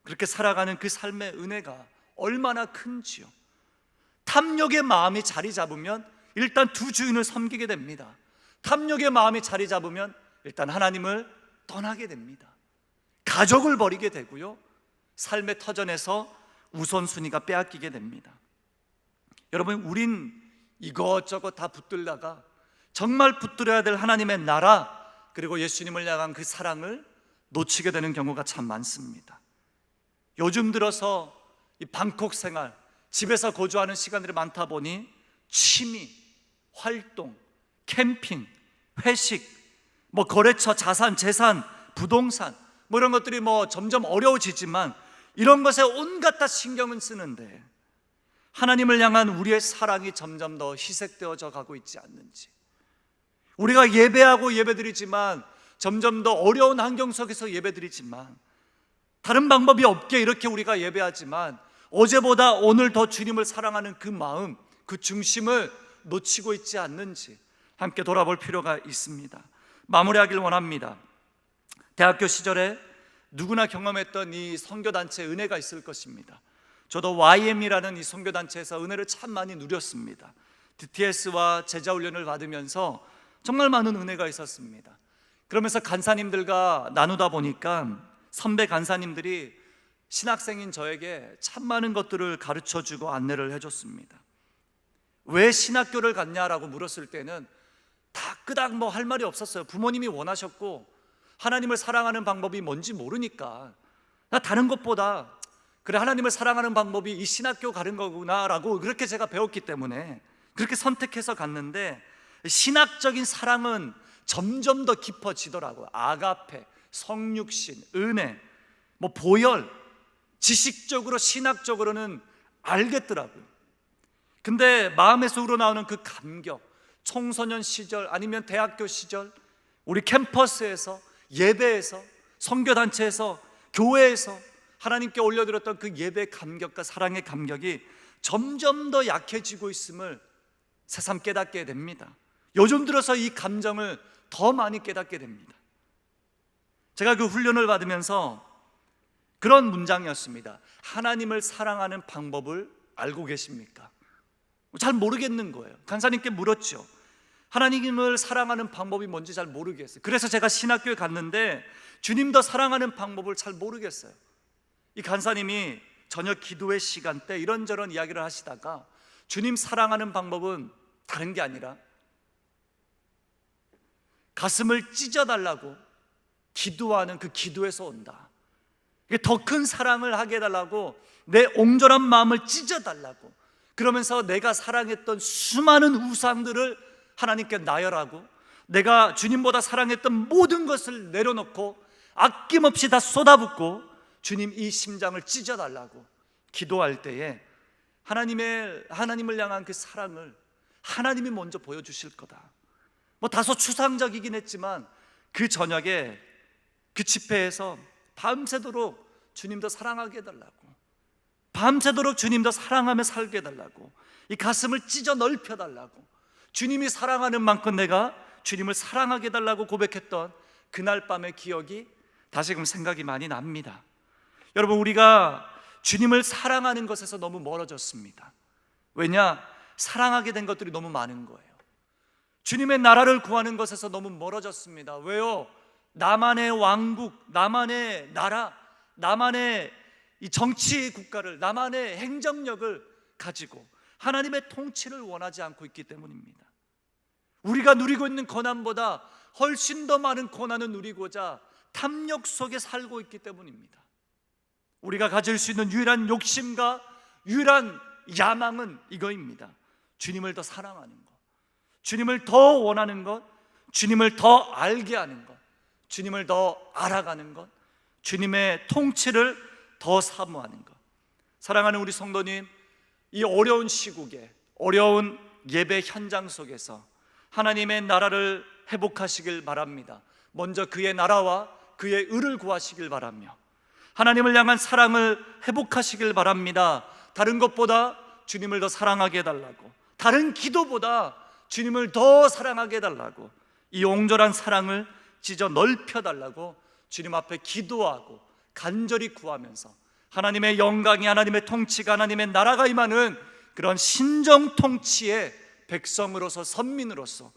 그렇게 살아가는 그 삶의 은혜가 얼마나 큰지요. 탐욕의 마음이 자리 잡으면 일단 두 주인을 섬기게 됩니다. 탐욕의 마음이 자리 잡으면 일단 하나님을 떠나게 됩니다. 가족을 버리게 되고요, 삶의 터전에서 우선순위가 빼앗기게 됩니다. 여러분, 우린 이것저것 다 붙들다가 정말 붙들어야 될 하나님의 나라, 그리고 예수님을 향한 그 사랑을 놓치게 되는 경우가 참 많습니다. 요즘 들어서 이 방콕 생활, 집에서 거주하는 시간들이 많다 보니 취미, 활동, 캠핑, 회식, 거래처, 자산, 재산, 부동산 이런 것들이 점점 어려워지지만 이런 것에 온갖 다 신경을 쓰는데 하나님을 향한 우리의 사랑이 점점 더 희색되어져 가고 있지 않는지, 우리가 예배하고 예배드리지만 점점 더 어려운 환경 속에서 예배드리지만 다른 방법이 없게 이렇게 우리가 예배하지만 어제보다 오늘 더 주님을 사랑하는 그 마음, 그 중심을 놓치고 있지 않는지 함께 돌아볼 필요가 있습니다. 마무리하길 원합니다. 대학교 시절에 누구나 경험했던 이 선교단체의 은혜가 있을 것입니다. 저도 YM이라는 이 선교단체에서 은혜를 참 많이 누렸습니다. DTS와 제자훈련을 받으면서 정말 많은 은혜가 있었습니다. 그러면서 간사님들과 나누다 보니까 선배 간사님들이 신학생인 저에게 참 많은 것들을 가르쳐주고 안내를 해줬습니다. 왜 신학교를 갔냐라고 물었을 때는 다 끄덕 할 말이 없었어요. 부모님이 원하셨고 하나님을 사랑하는 방법이 뭔지 모르니까 나 다른 것보다 그래, 하나님을 사랑하는 방법이 이 신학교 가는 거구나라고 그렇게 제가 배웠기 때문에 그렇게 선택해서 갔는데, 신학적인 사랑은 점점 더 깊어지더라고요. 아가페, 성육신, 은혜, 보혈, 지식적으로 신학적으로는 알겠더라고요. 근데 마음에서 우러나오는 그 감격, 청소년 시절 아니면 대학교 시절 우리 캠퍼스에서, 예배에서, 선교단체에서, 교회에서 하나님께 올려드렸던 그 예배의 감격과 사랑의 감격이 점점 더 약해지고 있음을 새삼 깨닫게 됩니다. 요즘 들어서 이 감정을 더 많이 깨닫게 됩니다. 제가 그 훈련을 받으면서 그런 문장이었습니다. 하나님을 사랑하는 방법을 알고 계십니까? 잘 모르겠는 거예요. 간사님께 물었죠. 하나님을 사랑하는 방법이 뭔지 잘 모르겠어요. 그래서 제가 신학교에 갔는데 주님 더 사랑하는 방법을 잘 모르겠어요. 이 간사님이 저녁 기도회 시간 때 이런저런 이야기를 하시다가 주님 사랑하는 방법은 다른 게 아니라 가슴을 찢어달라고 기도하는 그 기도에서 온다. 더 큰 사랑을 하게 해달라고, 내 옹졸한 마음을 찢어달라고, 그러면서 내가 사랑했던 수많은 우상들을 하나님께 나열하고 내가 주님보다 사랑했던 모든 것을 내려놓고 아낌없이 다 쏟아붓고 주님 이 심장을 찢어달라고 기도할 때에 하나님을 향한 그 사랑을 하나님이 먼저 보여주실 거다. 다소 추상적이긴 했지만 그 저녁에 그 집회에서 밤새도록 주님 더 사랑하게 해달라고, 밤새도록 주님 더 사랑하며 살게 해달라고, 이 가슴을 찢어 넓혀달라고, 주님이 사랑하는 만큼 내가 주님을 사랑하게 해달라고 고백했던 그날 밤의 기억이 다시금 생각이 많이 납니다. 여러분, 우리가 주님을 사랑하는 것에서 너무 멀어졌습니다. 왜냐? 사랑하게 된 것들이 너무 많은 거예요. 주님의 나라를 구하는 것에서 너무 멀어졌습니다. 왜요? 나만의 왕국, 나만의 나라, 나만의 이 정치 국가를, 나만의 행정력을 가지고 하나님의 통치를 원하지 않고 있기 때문입니다. 우리가 누리고 있는 고난보다 훨씬 더 많은 고난을 누리고자 탐욕 속에 살고 있기 때문입니다. 우리가 가질 수 있는 유일한 욕심과 유일한 야망은 이거입니다. 주님을 더 사랑하는 것, 주님을 더 원하는 것, 주님을 더 알게 하는 것, 주님을 더 알아가는 것, 주님의 통치를 더 사모하는 것. 사랑하는 우리 성도님, 이 어려운 시국에, 어려운 예배 현장 속에서 하나님의 나라를 회복하시길 바랍니다. 먼저 그의 나라와 그의 의를 구하시길 바라며 하나님을 향한 사랑을 회복하시길 바랍니다. 다른 것보다 주님을 더 사랑하게 해달라고, 다른 기도보다 주님을 더 사랑하게 해달라고, 이 옹졸한 사랑을 찢어 넓혀달라고 주님 앞에 기도하고 간절히 구하면서 하나님의 영광이, 하나님의 통치가, 하나님의 나라가 임하는 그런 신정 통치의 백성으로서, 선민으로서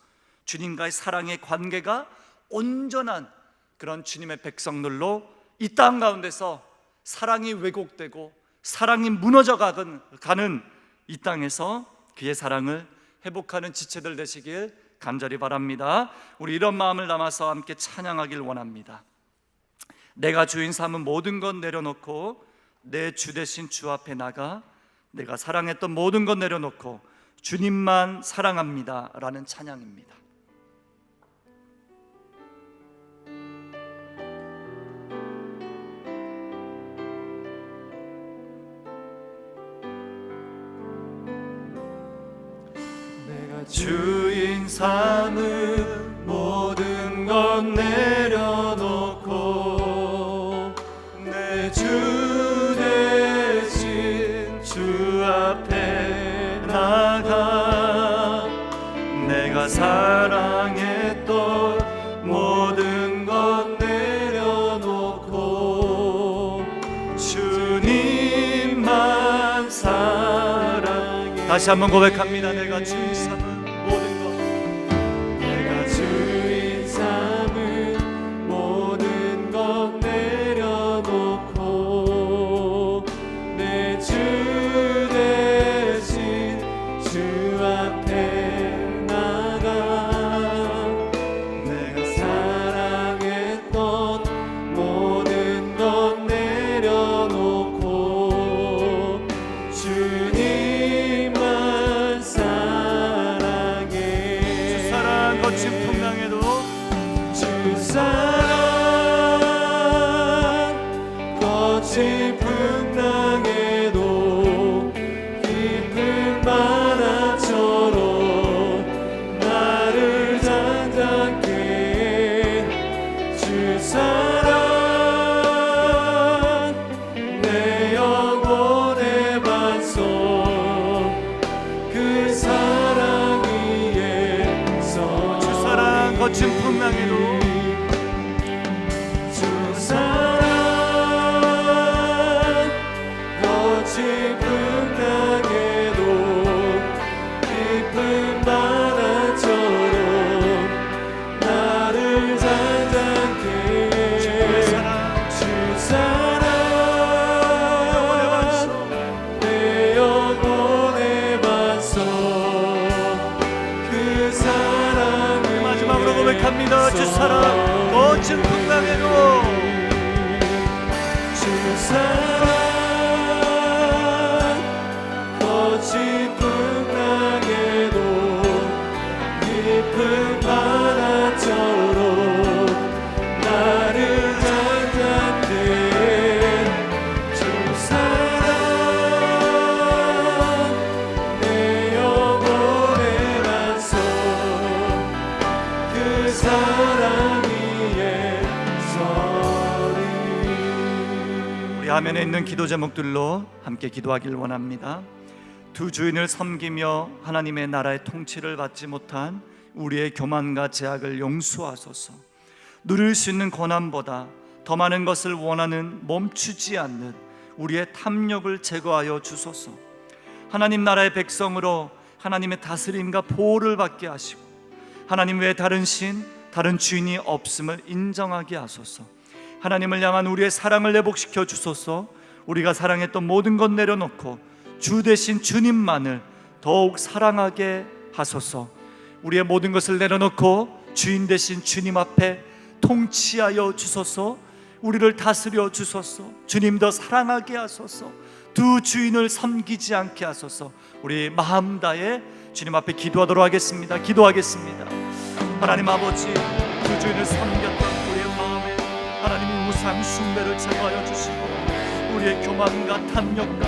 주님과의 사랑의 관계가 온전한 그런 주님의 백성들로 이 땅 가운데서 사랑이 왜곡되고 사랑이 무너져 가는 이 땅에서 그의 사랑을 회복하는 지체들 되시길 간절히 바랍니다. 우리 이런 마음을 담아서 함께 찬양하길 원합니다. 내가 주인 삼은 모든 것 내려놓고 내 주 되신 주 앞에 나가 내가 사랑했던 모든 것 내려놓고 주님만 사랑합니다 라는 찬양입니다. 내가 주인 삼은 모든 것 내려놓고 내 주 대신 주 앞에 나가 내가 사랑했던 모든 것 내려놓고 주님만 사랑해. 다시 한번 고백합니다. 내가 주인 삼은 거친 풍랑에도 깊은 바람처럼 나를 잠잠케 해. 주 사랑 내 영혼의 반석 그 사랑 위에 서 주 사랑 거친 풍랑에도 주 사랑 거친 풍랑에도 주 사랑 거친 풍랑에도 깊은 바다처럼 나를 향한대. 주 사랑 내 영혼의 반석 그 사랑 위에 서리. 우리 화면에 있는 기도 제목들로 함께 기도하길 원합니다. 두 주인을 섬기며 하나님의 나라의 통치를 받지 못한 우리의 교만과 제약을 용서하소서. 누릴 수 있는 고난보다 더 많은 것을 원하는 멈추지 않는 우리의 탐욕을 제거하여 주소서. 하나님 나라의 백성으로 하나님의 다스림과 보호를 받게 하시고 하나님 외에 다른 신, 다른 주인이 없음을 인정하게 하소서. 하나님을 향한 우리의 사랑을 회복시켜 주소서. 우리가 사랑했던 모든 것 내려놓고 주 대신 주님만을 더욱 사랑하게 하소서. 우리의 모든 것을 내려놓고 주인 대신 주님 앞에 통치하여 주소서. 우리를 다스려 주소서. 주님 더 사랑하게 하소서. 두 주인을 섬기지 않게 하소서. 우리 마음 다해 주님 앞에 기도하도록 하겠습니다. 기도하겠습니다. 하나님 아버지, 두 주인을 섬겼던 우리의 마음에 하나님이 우상 숭배를 제거하여 주시고 우리의 교만과 탐욕과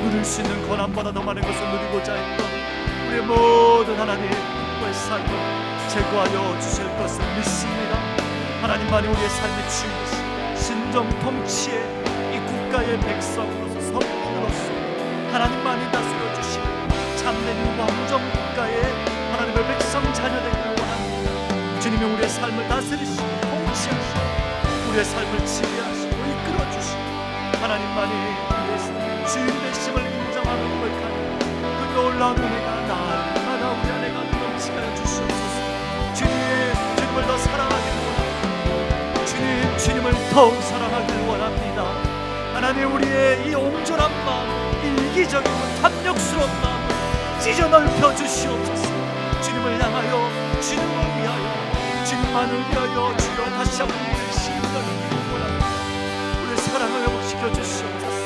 누릴 수 있는 고난보다 더 많은 것을 누리고자 했던 우리의 모든 하나님의 삶을 제거하여 주실 것을 믿습니다. 하나님만이 우리의 삶의 주인이시고 신정 통치의 이 국가의 백성으로서 성민으로서 하나님만이 다스려 주시고 참된 이 왕정 국가의 하나님의 백성 자녀되기를 원합니다. 주님이 우리의 삶을 다스리시고 통치하시고 우리의 삶을 지배하시고 이끌어 주시고 하나님만이 우리의 주인 되심을 인정하는 고백하는 그 놀라운 은혜가 날마다 우리 안에 넘치게 주시옵소서. 주님을 더 사랑하길 원합니다. 주님을 더욱 사랑하길 원합니다. 하나님 우리의 이 옹졸한 마음, 이 이기적이고 탐욕스러운 마음을 찢어 넓혀 주시옵소서. 주님을 향하여, 주님을 위하여, 주님만을 위하여 주여 다시 한번 우리의 심령을 원합니다. 우리의 사랑을 회복시켜 주시옵소서.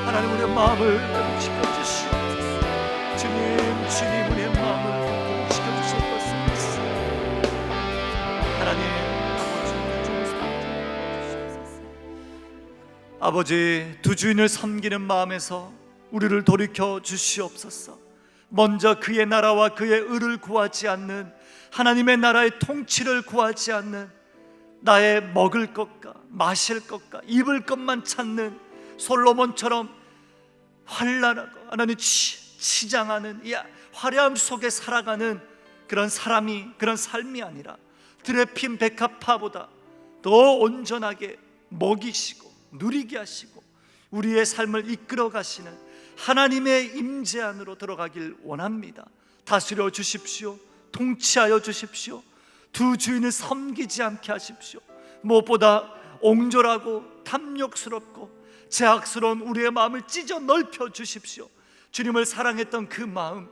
하나님 우리의 마음을 회복시켜 주시옵소서. 주님 우리의 마음을 회복시켜 주실 것을 믿습니다. 하나님 아버지, 두 주인을 섬기는 마음에서 우리를 돌이켜 주시옵소서. 먼저 그의 나라와 그의 의를 구하지 않는, 하나님의 나라의 통치를 구하지 않는, 나의 먹을 것과 마실 것과 입을 것만 찾는 솔로몬처럼 환란하고 하나님 치장하는 이 화려함 속에 살아가는 그런 삶이 아니라 드레핀 백합화보다 더 온전하게 먹이시고 누리게 하시고 우리의 삶을 이끌어 가시는 하나님의 임재 안으로 들어가길 원합니다. 다스려 주십시오. 통치하여 주십시오. 두 주인을 섬기지 않게 하십시오. 무엇보다 옹졸하고 탐욕스럽고 제약스러운 우리의 마음을 찢어 넓혀 주십시오. 주님을 사랑했던 그 마음,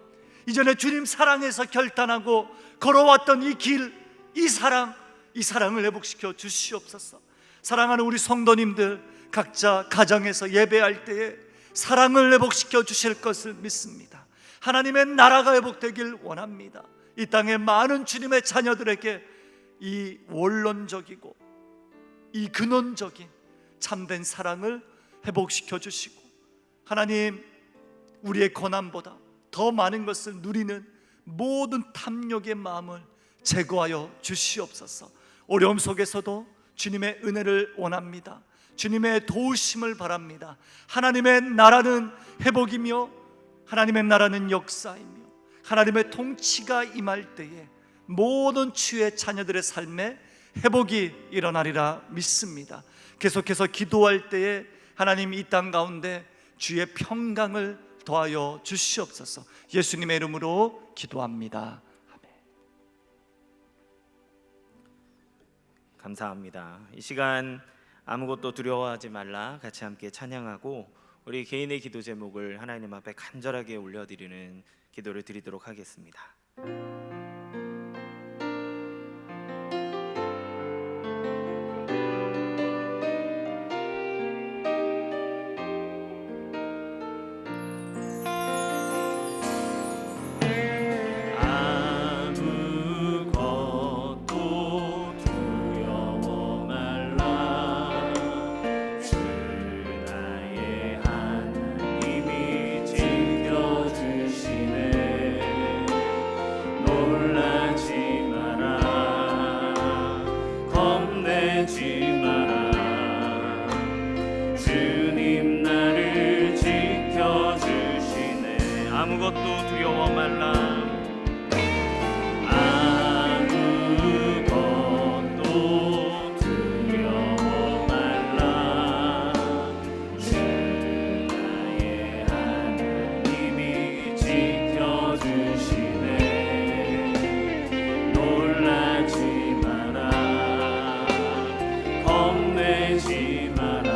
이전에 주님 사랑해서 결단하고 걸어왔던 이 길, 이 사랑을 회복시켜 주시옵소서. 사랑하는 우리 성도님들 각자 가정에서 예배할 때에 사랑을 회복시켜 주실 것을 믿습니다. 하나님의 나라가 회복되길 원합니다. 이 땅의 많은 주님의 자녀들에게 이 원론적이고 이 근원적인 참된 사랑을 회복시켜 주시고 하나님 우리의 고난보다 더 많은 것을 누리는 모든 탐욕의 마음을 제거하여 주시옵소서. 어려움 속에서도 주님의 은혜를 원합니다. 주님의 도우심을 바랍니다. 하나님의 나라는 회복이며 하나님의 나라는 역사이며 하나님의 통치가 임할 때에 모든 주의 자녀들의 삶에 회복이 일어나리라 믿습니다. 계속해서 기도할 때에 하나님 이 땅 가운데 주의 평강을 더하여 주시옵소서. 예수님의 이름으로 기도합니다. 아멘. 감사합니다. 이 시간 아무것도 두려워하지 말라 같이 함께 찬양하고 우리 개인의 기도 제목을 하나님 앞에 간절하게 올려드리는 기도를 드리도록 하겠습니다. 겁내지 마라. 주님 나를 지켜주시네. 아무것도 두려워 말라. 아무것도 두려워 말라. 주 나의 하나님이 지켜주시네. 놀라지 마라. 겁내지 마라.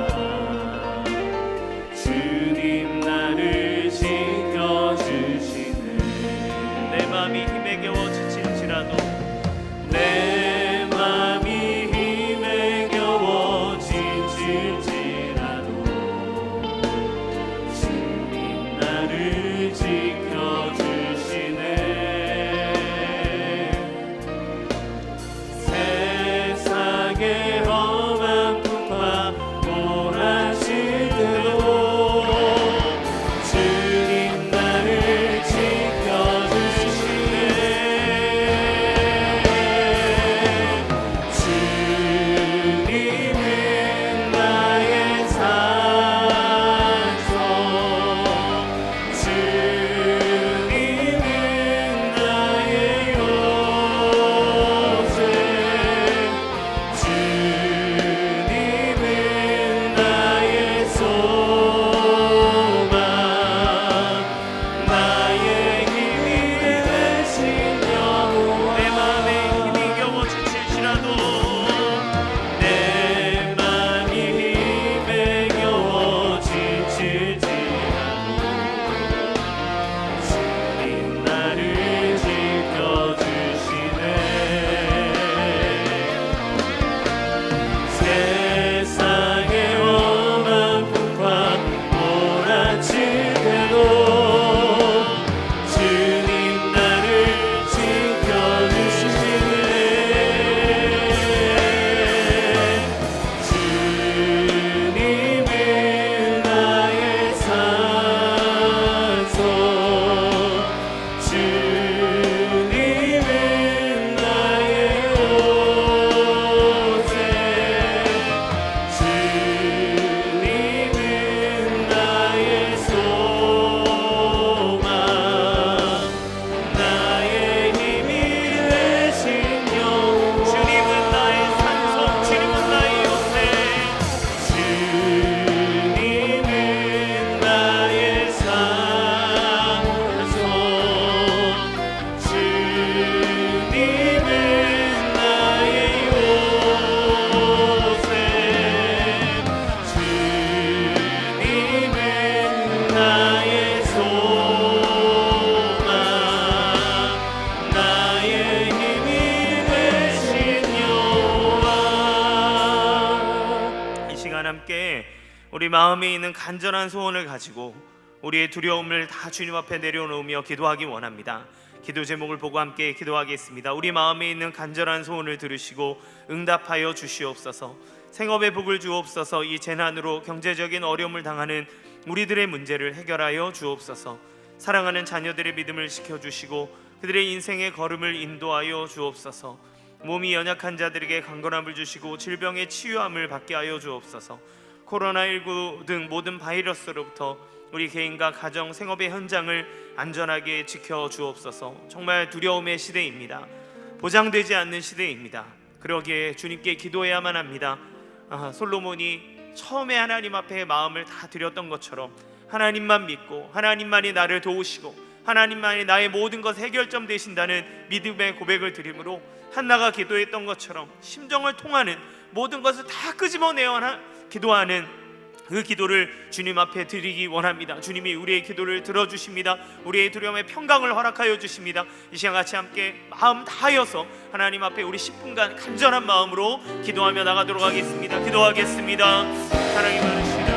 주님 나를 지켜주시네. 내 마음이 힘에 겨워 지칠지라도 내 맘이 힘에 겨워 지칠지라도 주님 나를 지켜주시네. 세상의 험한 풍파 몰아칠 때도 주님 나를 지켜주시네. 주님은 나의 산소, 주님은 나의 요새, 주님은 나의 소망, 나의 힘이 되신 여호와. 내 마음에 힘이 겨워 지칠지라도 내 맘이 힘에 겨워 지칠지라도 주님 나를 지켜주시네. 세상의 험한 풍파 몰아칠 때도 주님 나를 지켜주시네. 주님은 나의 산소, 주님은 나의 요새, 주님은 나의 소망, 나의 힘이 되신 여호와. 주님은 나의 산소, 주님은 나의 요새. 주님은 나의 산소, 주님은 나의 요새, 주님은 나의 소망, 나의 힘이 되신 여호와. 이 시간 함께 우리 마음에 있는 간절한 소원을 가지고 우리의 두려움을 다 주님 앞에 내려놓으며 기도하기 원합니다. 기도 제목을 보고 함께 기도하겠습니다. 우리 마음에 있는 간절한 소원을 들으시고 응답하여 주시옵소서. 생업의 복을 주옵소서. 이 재난으로 경제적인 어려움을 당하는 우리들의 문제를 해결하여 주옵소서. 사랑하는 자녀들의 믿음을 지켜주시고 그들의 인생의 걸음을 인도하여 주옵소서. 몸이 연약한 자들에게 강건함을 주시고 질병의 치유함을 받게 하여 주옵소서. 코로나19 등 모든 바이러스로부터 우리 개인과 가정, 생업의 현장을 안전하게 지켜 주옵소서. 정말 두려움의 시대입니다. 보장되지 않는 시대입니다. 그러기에 주님께 기도해야만 합니다. 솔로몬이 처음에 하나님 앞에 마음을 다 드렸던 것처럼 하나님만 믿고 하나님만이 나를 도우시고 하나님만이 나의 모든 것 해결점 되신다는 믿음의 고백을 드림으로 한나가 기도했던 것처럼 심정을 통하는 모든 것을 다 끄집어내어 기도하는 그 기도를 주님 앞에 드리기 원합니다. 주님이 우리의 기도를 들어주십니다. 우리의 두려움의 평강을 허락하여 주십니다. 이 시간 같이 함께 마음 다하여서 하나님 앞에 우리 10분간 간절한 마음으로 기도하며 나가도록 하겠습니다. 기도하겠습니다. 사랑이 많으시다.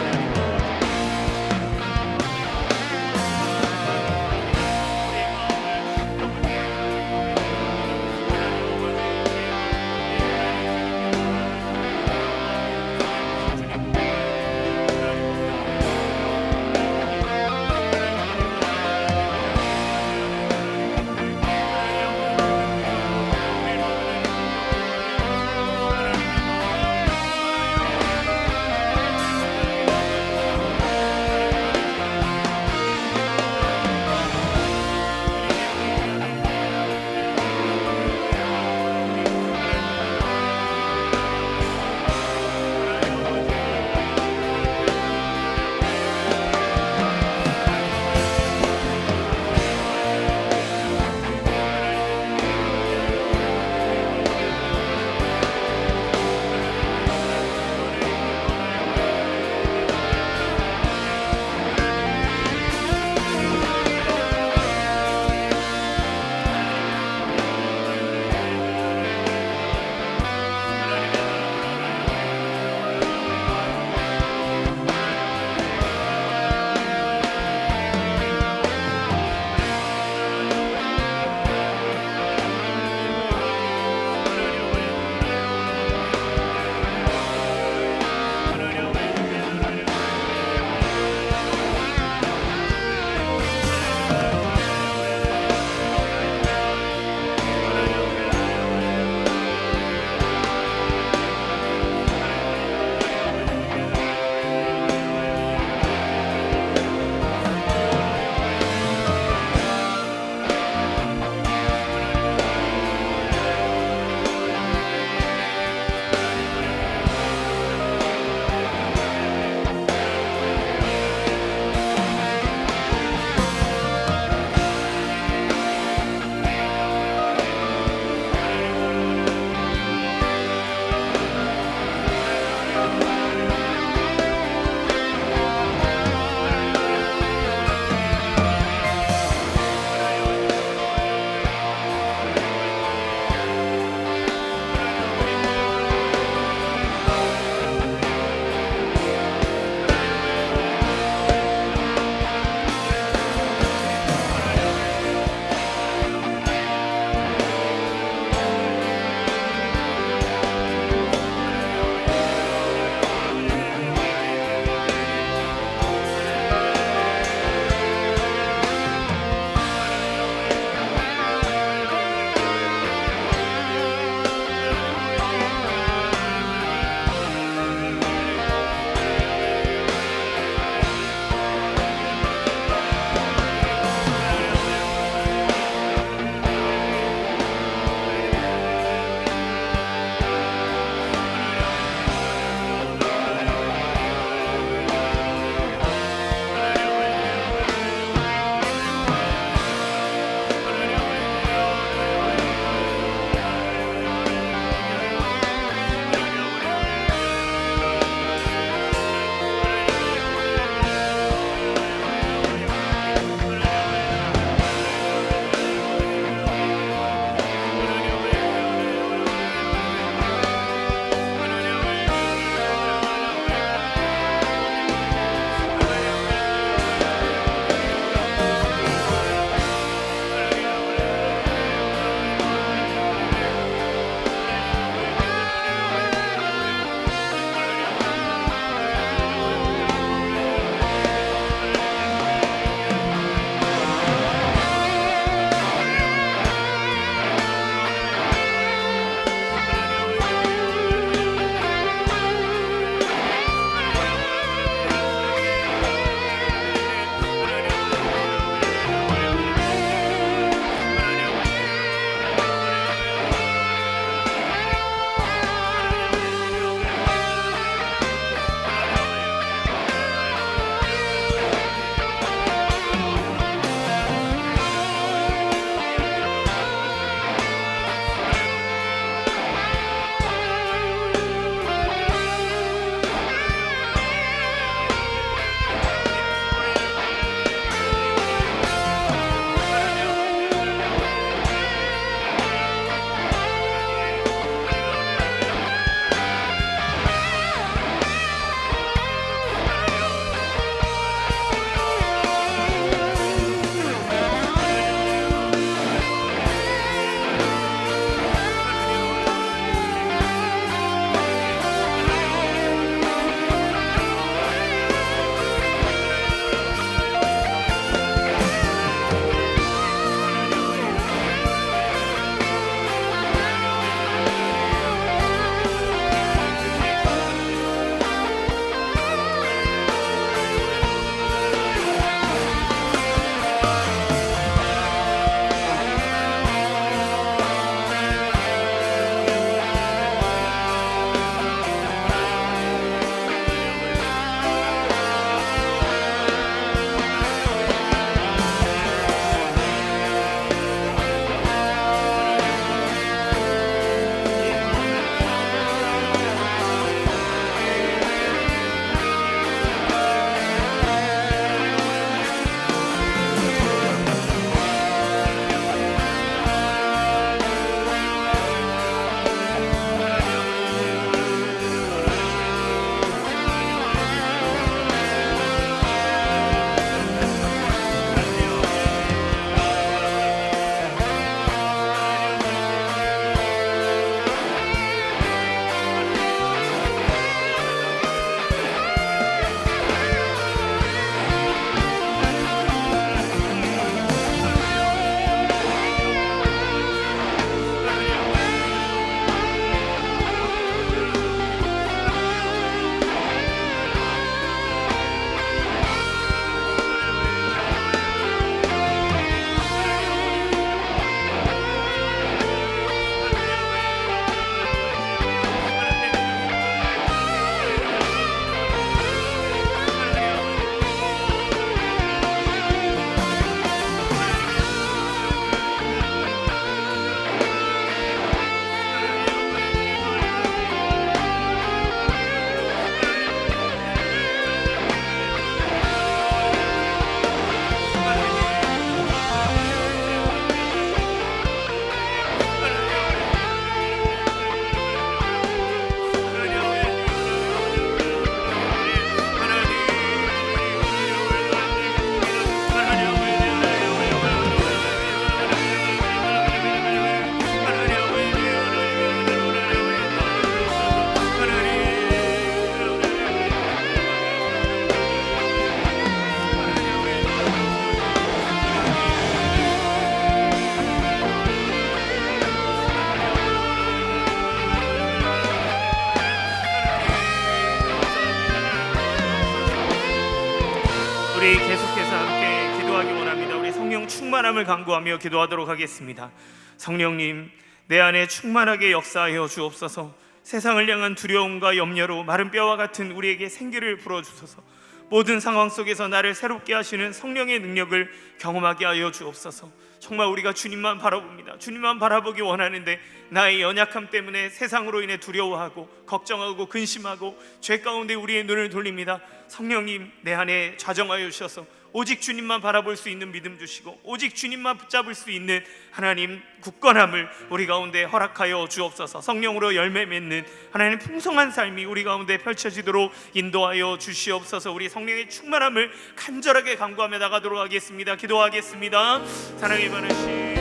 우리 계속해서 함께 기도하기 원합니다. 우리 성령 충만함을 간구하며 기도하도록 하겠습니다. 성령님, 내 안에 충만하게 역사하여 주옵소서. 세상을 향한 두려움과 염려로 마른 뼈와 같은 우리에게 생기를 불어주소서. 모든 상황 속에서 나를 새롭게 하시는 성령의 능력을 경험하게 하여 주옵소서. 정말 우리가 주님만 바라봅니다. 주님만 바라보기 원하는데 나의 연약함 때문에 세상으로 인해 두려워하고 걱정하고 근심하고 죄 가운데 우리의 눈을 돌립니다. 성령님, 내 안에 좌정하여 주셔서 오직 주님만 바라볼 수 있는 믿음 주시고 오직 주님만 붙잡을 수 있는 하나님 굳건함을 우리 가운데 허락하여 주옵소서. 성령으로 열매 맺는 하나님 풍성한 삶이 우리 가운데 펼쳐지도록 인도하여 주시옵소서. 우리 성령의 충만함을 간절하게 간구하며 나가도록 하겠습니다. 기도하겠습니다. 사랑이 많으신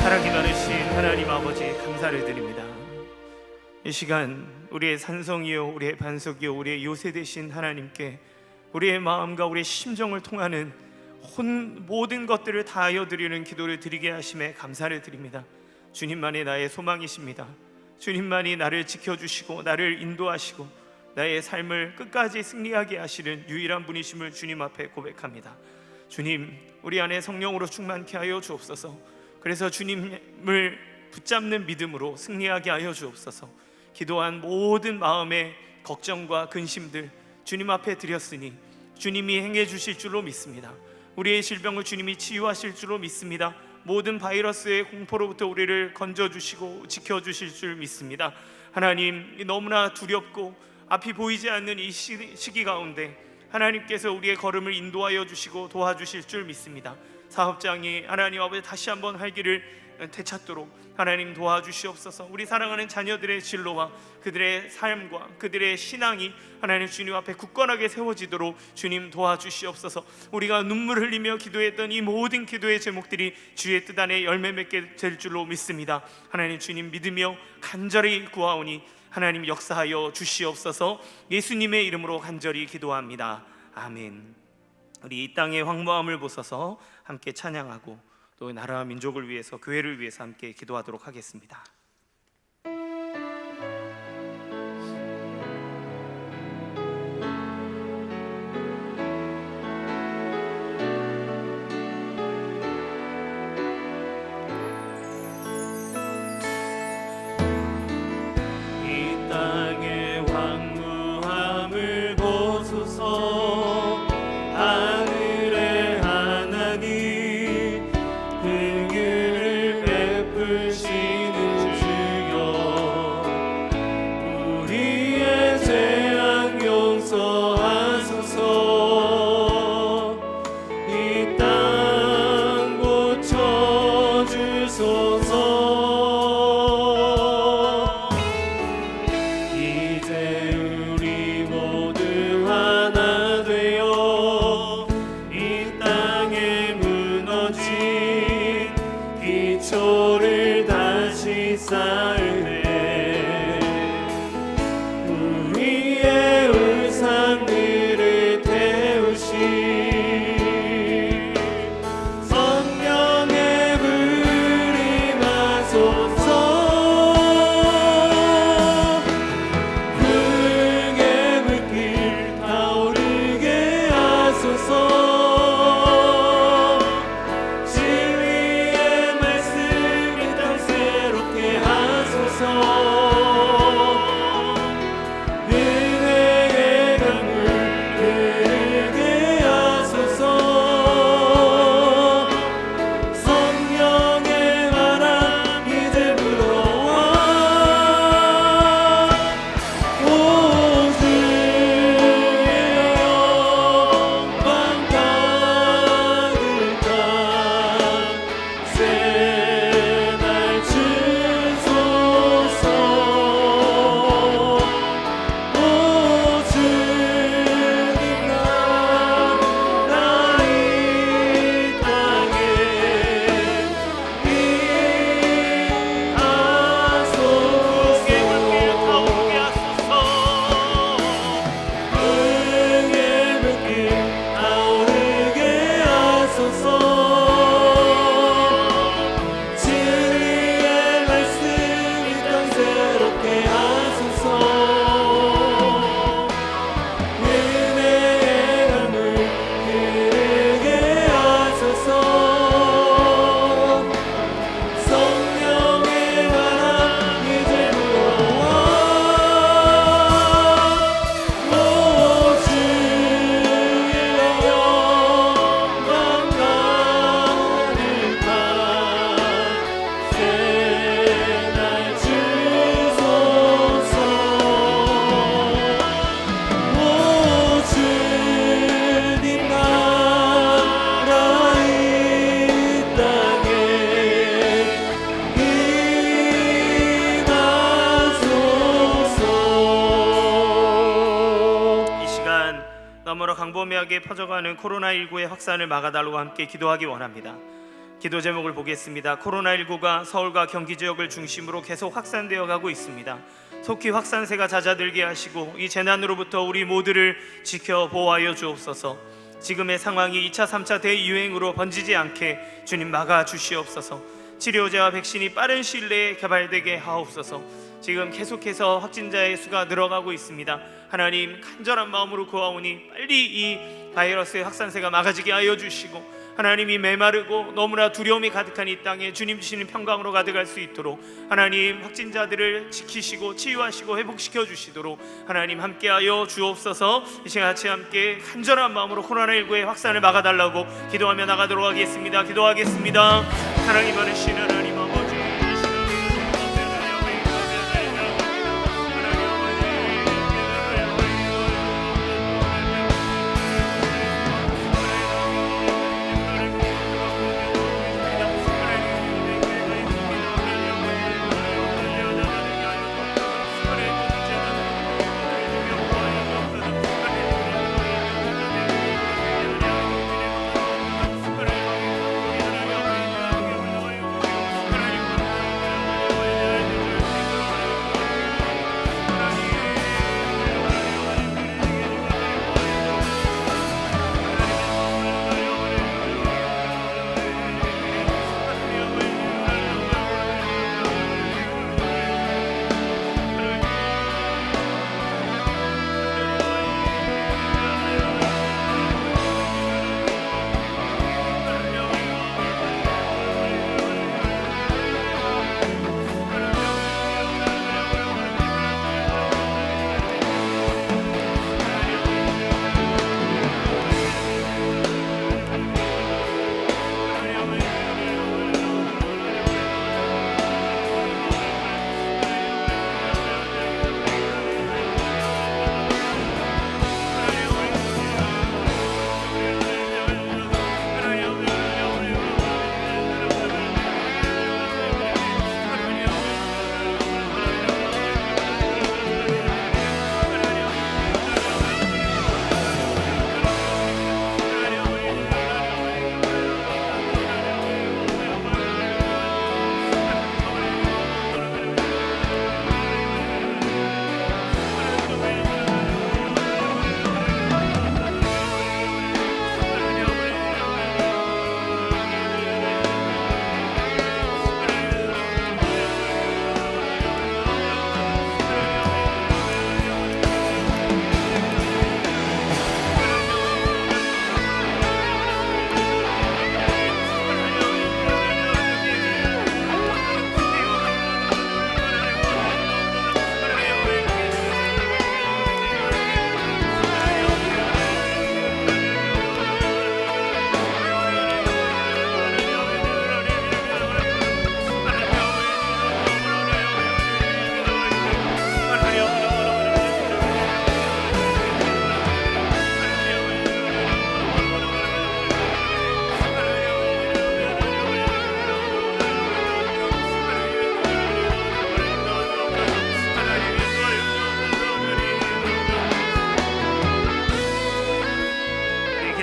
사랑이 많으신 하나님 아버지 감사를 드립니다. 이 시간 우리의 산성이요 우리의 반석이요 우리의 요새 되신 하나님께 우리의 마음과 우리의 심정을 통하는 모든 것들을 다하여 드리는 기도를 드리게 하심에 감사를 드립니다. 주님만이 나의 소망이십니다. 주님만이 나를 지켜주시고 나를 인도하시고 나의 삶을 끝까지 승리하게 하시는 유일한 분이심을 주님 앞에 고백합니다. 주님, 우리 안에 성령으로 충만케 하여 주옵소서. 그래서 주님을 붙잡는 믿음으로 승리하게 하여 주옵소서. 기도한 모든 마음의 걱정과 근심들 주님 앞에 드렸으니 주님이 행해 주실 줄로 믿습니다. 우리의 질병을 주님이 치유하실 줄로 믿습니다. 모든 바이러스의 공포로부터 우리를 건져주시고 지켜주실 줄 믿습니다. 하나님, 너무나 두렵고 앞이 보이지 않는 이 시기 가운데 하나님께서 우리의 걸음을 인도하여 주시고 도와주실 줄 믿습니다. 사업장이 하나님 아버지 다시 한번 활기를 되찾도록 하나님 도와주시옵소서. 우리 사랑하는 자녀들의 진로와 그들의 삶과 그들의 신앙이 하나님 주님 앞에 굳건하게 세워지도록 주님 도와주시옵소서. 우리가 눈물 흘리며 기도했던 이 모든 기도의 제목들이 주의 뜻 안에 열매 맺게 될 줄로 믿습니다. 하나님 주님 믿으며 간절히 구하오니 하나님 역사하여 주시옵소서. 예수님의 이름으로 간절히 기도합니다. 아멘. 우리 이 땅의 황무함을 보소서 함께 찬양하고 또 나라와 민족을 위해서 교회를 위해서 함께 기도하도록 하겠습니다. 이 땅의 황무함을 보소서 하늘의 하나님 긍휼을 베푸시는 주여 우리의 죄악 용서하소서 이 땅 고쳐주소서 이제 우리 모두 하나 되어 이 땅에 무너진 기초를 다시 쌓으네 우리의 울상들을 태우시 성령의 불이 임하소서 흥의 물길 타오르게 하소서 진리의 말씀 이 땅 새롭게 하소서 은혜의 강물 흐르게 하소서 성령의 바람 이제 불어와 오주의 영광 가득한 새날 주소서 오주님 나라 이 땅에 임하소서 흥의 물길 타오르게 하소서 진리의 말씀 이 땅 새롭게 하소서 은혜의 강물 흐르게 하소서 성령의 바람 이제 불어와 오주의 영광 가득한 새날 주소서 오주님 나라 이 땅에 임하소서. 이 시간 너무나 광범위하게 퍼져가는 코로나19의 확산을 막아달라고 함께 기도하기 원합니다. 기도 제목을 보겠습니다. 코로나19가 서울과 경기 지역을 중심으로 계속 확산되어 가고 있습니다. 속히 확산세가 잦아들게 하시고 이 재난으로부터 우리 모두를 지켜 보호하여 주옵소서. 지금의 상황이 2차 3차 대유행으로 번지지 않게 주님 막아 주시옵소서. 치료제와 백신이 빠른 시일 내에 개발되게 하옵소서. 지금 계속해서 확진자의 수가 늘어가고 있습니다. 하나님 간절한 마음으로 구하오니 빨리 이 바이러스의 확산세가 막아지게 하여 주시고 하나님이 메마르고 너무나 두려움이 가득한 이 땅에 주님 주시는 평강으로 가득할 수 있도록 하나님 확진자들을 지키시고 치유하시고 회복시켜 주시도록 하나님 함께하여 주옵소서. 이 시간 같이 함께 간절한 마음으로 코로나19의 확산을 막아달라고 기도하며 나가도록 하겠습니다. 기도하겠습니다. 하나님 많으신 하나님 아버지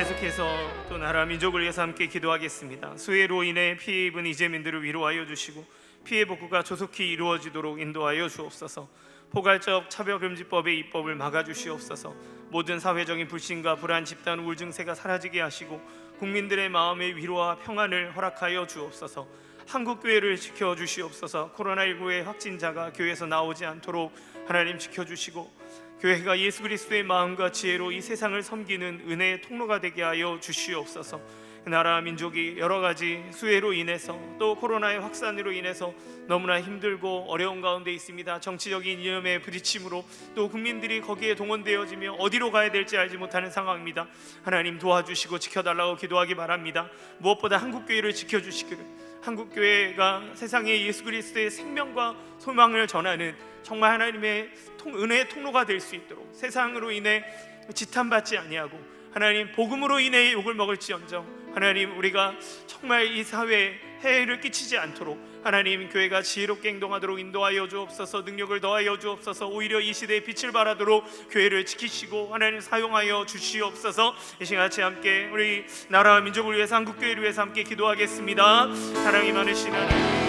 계속해서 또 나라 민족을 위해서 함께 기도하겠습니다. 수해로 인해 피해 입은 이재민들을 위로하여 주시고 피해 복구가 조속히 이루어지도록 인도하여 주옵소서. 포괄적 차별금지법의 입법을 막아주시옵소서. 모든 사회적인 불신과 불안, 집단 우울증세가 사라지게 하시고 국민들의 마음의 위로와 평안을 허락하여 주옵소서. 한국교회를 지켜주시옵소서. 코로나19의 확진자가 교회에서 나오지 않도록 하나님 지켜주시고 교회가 예수 그리스도의 마음과 지혜로 이 세상을 섬기는 은혜의 통로가 되게 하여 주시옵소서. 나라 민족이 여러 가지 수해로 인해서 또 코로나의 확산으로 인해서 너무나 힘들고 어려운 가운데 있습니다. 정치적인 이념의 부딪힘으로 또 국민들이 거기에 동원되어지며 어디로 가야 될지 알지 못하는 상황입니다. 하나님 도와주시고 지켜달라고 기도하기 바랍니다. 무엇보다 한국교회를 지켜주시기를, 한국교회가 세상에 예수 그리스도의 생명과 소망을 전하는 정말 하나님의 은혜의 통로가 될 수 있도록, 세상으로 인해 지탄받지 아니하고 하나님 복음으로 인해 욕을 먹을지언정 하나님 우리가 정말 이 사회에 해를 끼치지 않도록 하나님 교회가 지혜롭게 행동하도록 인도하여 주옵소서. 능력을 더하여 주옵소서. 오히려 이 시대에 빛을 발하도록 교회를 지키시고 하나님 사용하여 주시옵소서. 이 시간 같이 함께 우리 나라와 민족을 위해서, 한국교회를 위해서 함께 기도하겠습니다. 사랑이 많으신 하나님,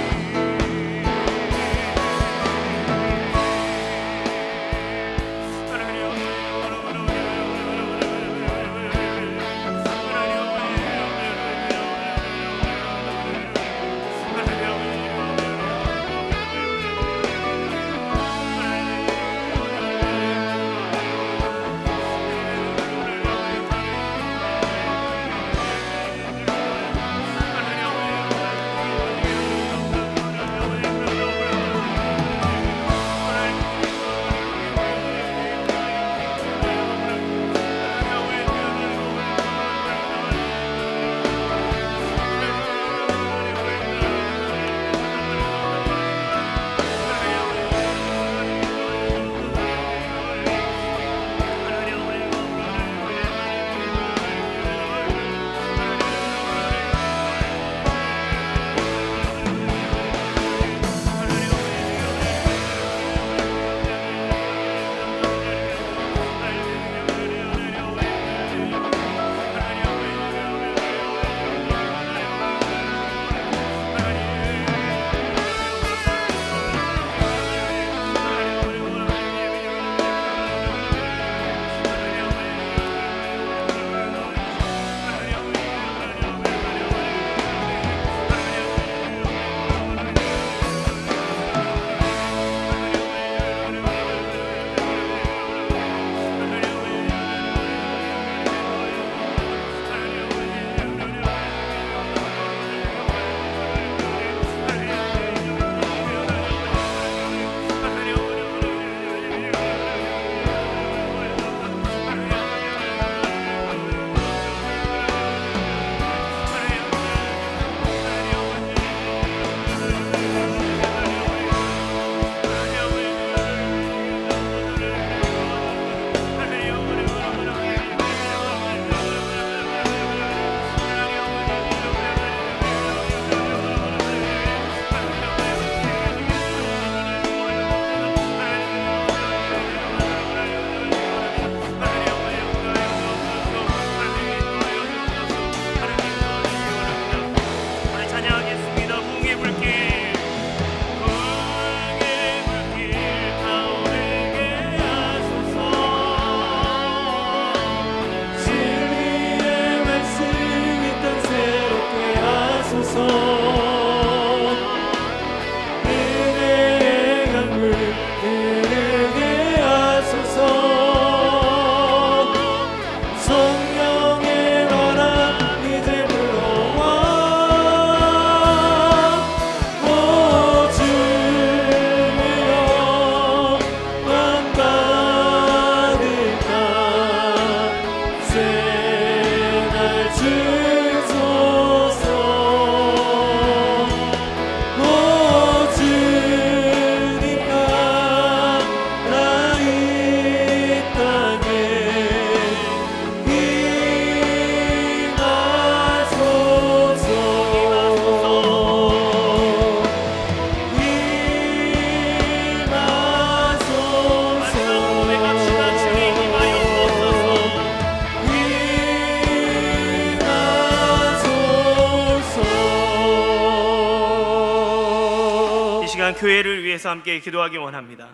사랑 교회를 위해서 함께 기도하기 원합니다.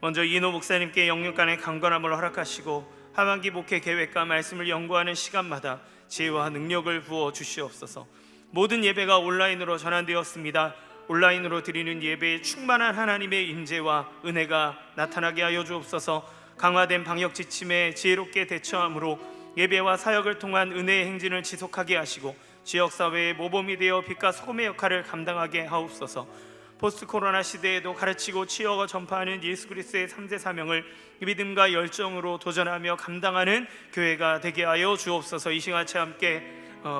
먼저 이노 목사님께 영육간의 강건함을 허락하시고 하반기 목회 계획과 말씀을 연구하는 시간마다 지혜와 능력을 부어 주시옵소서. 모든 예배가 온라인으로 전환되었습니다. 온라인으로 드리는 예배에 충만한 하나님의 임재와 은혜가 나타나게 하여 주옵소서. 강화된 방역 지침에 지혜롭게 대처함으로 예배와 사역을 통한 은혜의 행진을 지속하게 하시고 지역사회의 모범이 되어 빛과 소금의 역할을 감당하게 하옵소서. 포스트 코로나 시대에도 가르치고 치유하고 전파하는 예수 그리스도의 3대 사명을 믿음과 열정으로 도전하며 감당하는 교회가 되게 하여 주옵소서. 이 시간같이 함께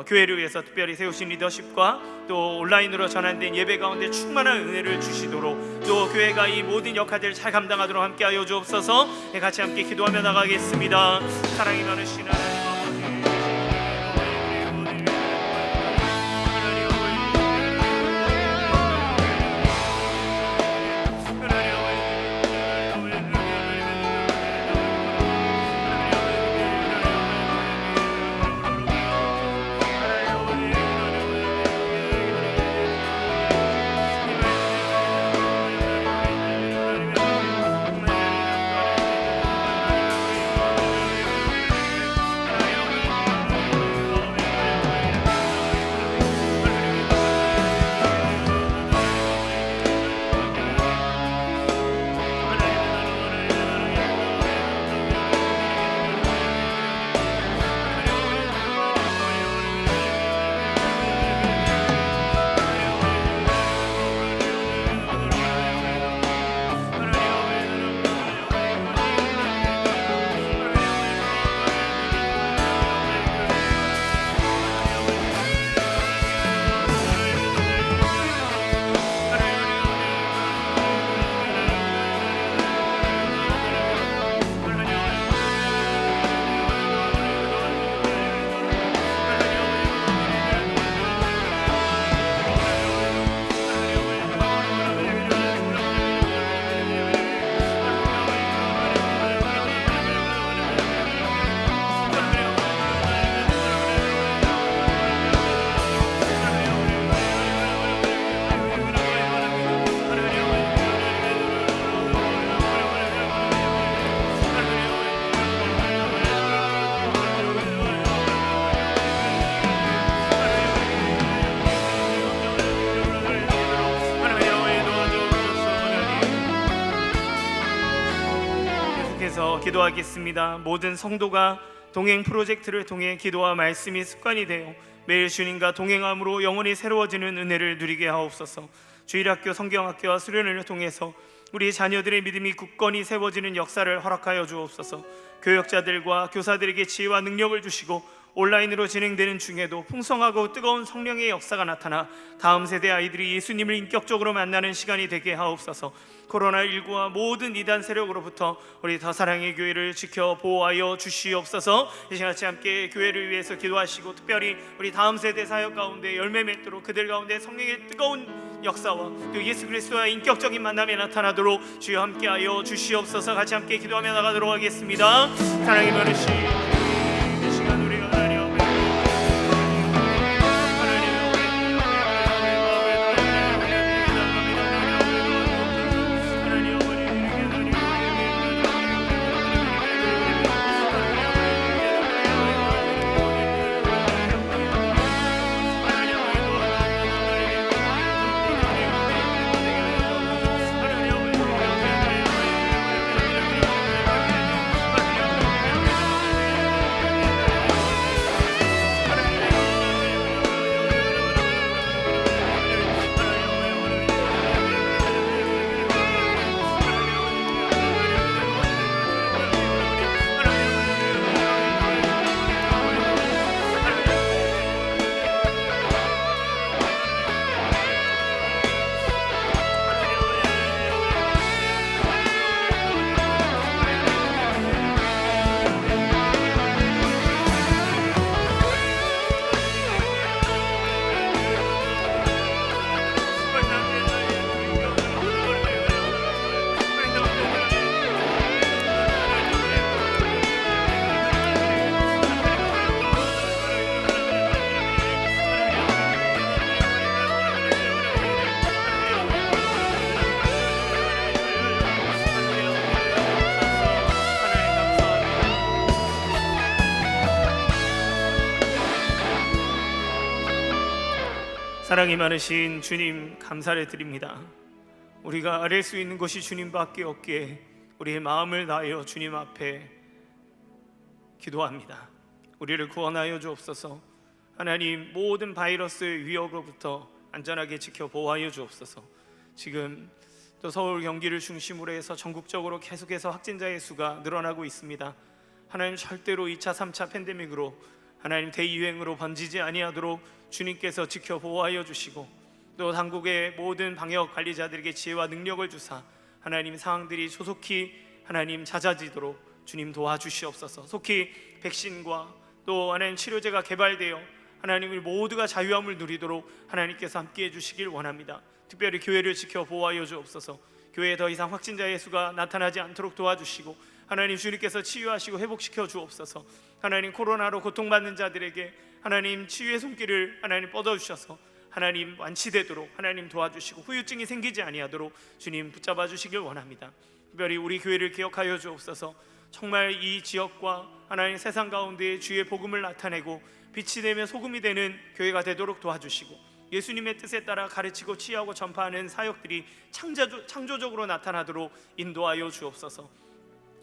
교회를 위해서 특별히 세우신 리더십과 또 온라인으로 전환된 예배 가운데 충만한 은혜를 주시도록 또 교회가 이 모든 역할들을 잘 감당하도록 함께 하여 주옵소서. 같이 함께 기도하며 나가겠습니다. 사랑이 많으신 하나님 기도하겠습니다. 모든 성도가 동행 프로젝트를 통해 기도와 말씀이 습관이 되어 매일 주님과 동행함으로 영혼이 새로워지는 은혜를 누리게 하옵소서. 주일학교, 성경학교와 수련회를 통해서 우리 자녀들의 믿음이 굳건히 세워지는 역사를 허락하여 주옵소서. 교역자들과 교사들에게 지혜와 능력을 주시고 온라인으로 진행되는 중에도 풍성하고 뜨거운 성령의 역사가 나타나 다음 세대 아이들이 예수님을 인격적으로 만나는 시간이 되게 하옵소서. 코로나19와 모든 이단 세력으로부터 우리 더사랑의 교회를 지켜 보호하여 주시옵소서. 이 시간 같이 함께 교회를 위해서 기도하시고 특별히 우리 다음 세대 사역 가운데 열매 맺도록 그들 가운데 성령의 뜨거운 역사와 또 예수 그리스도와의 인격적인 만남이 나타나도록 주여 함께하여 주시옵소서. 같이 함께 기도하며 나가도록 하겠습니다. 사랑이 많으신 이 시간 우리가 하나님 앞에 사랑이 많으신 주님 감사를 드립니다. 우리가 아뢰 수 있는 것이 주님밖에 없기에 우리의 마음을 다하여 주님 앞에 기도합니다. 우리를 구원하여 주옵소서. 하나님, 모든 바이러스의 위협으로부터 안전하게 지켜 보호하여 주옵소서. 지금 또 서울 경기를 중심으로 해서 전국적으로 계속해서 확진자의 수가 늘어나고 있습니다. 하나님, 절대로 2차 3차 팬데믹으로 하나님 대유행으로 번지지 아니하도록 주님께서 지켜 보호하여 주시고, 또 당국의 모든 방역 관리자들에게 지혜와 능력을 주사 하나님 상황들이 조속히 하나님 잦아지도록 주님 도와주시옵소서. 속히 백신과 또 하나님 치료제가 개발되어 하나님을 모두가 자유함을 누리도록 하나님께서 함께해 주시길 원합니다. 특별히 교회를 지켜 보호하여 주옵소서. 교회에 더 이상 확진자의 수가 나타나지 않도록 도와주시고, 하나님 주님께서 치유하시고 회복시켜 주옵소서. 하나님, 코로나로 고통받는 자들에게 하나님 치유의 손길을 하나님 뻗어주셔서 하나님 완치되도록 하나님 도와주시고, 후유증이 생기지 아니하도록 주님 붙잡아 주시길 원합니다. 특별히 우리 교회를 기억하여 주옵소서. 정말 이 지역과 하나님 세상 가운데 주의 복음을 나타내고 빛이 되며 소금이 되는 교회가 되도록 도와주시고, 예수님의 뜻에 따라 가르치고 치유하고 전파하는 사역들이 창조적으로 나타나도록 인도하여 주옵소서.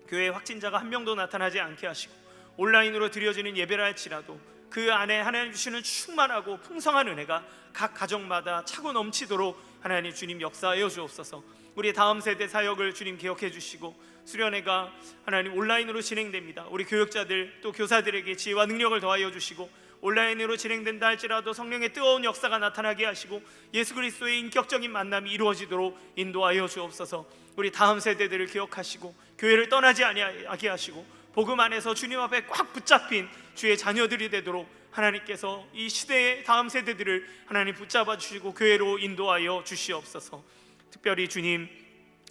교회 확진자가 한 명도 나타나지 않게 하시고, 온라인으로 드려지는 예배라 할지라도 그 안에 하나님 주시는 충만하고 풍성한 은혜가 각 가정마다 차고 넘치도록 하나님 주님 역사하여 주옵소서. 우리 다음 세대 사역을 주님 기억해 주시고, 수련회가 하나님 온라인으로 진행됩니다. 우리 교육자들 또 교사들에게 지혜와 능력을 더하여 주시고, 온라인으로 진행된다 할지라도 성령의 뜨거운 역사가 나타나게 하시고 예수 그리스도의 인격적인 만남이 이루어지도록 인도하여 주옵소서. 우리 다음 세대들을 기억하시고 교회를 떠나지 아니하게 하시고 복음 안에서 주님 앞에 꽉 붙잡힌 주의 자녀들이 되도록 하나님께서 이 시대의 다음 세대들을 하나님 붙잡아 주시고 교회로 인도하여 주시옵소서. 특별히 주님,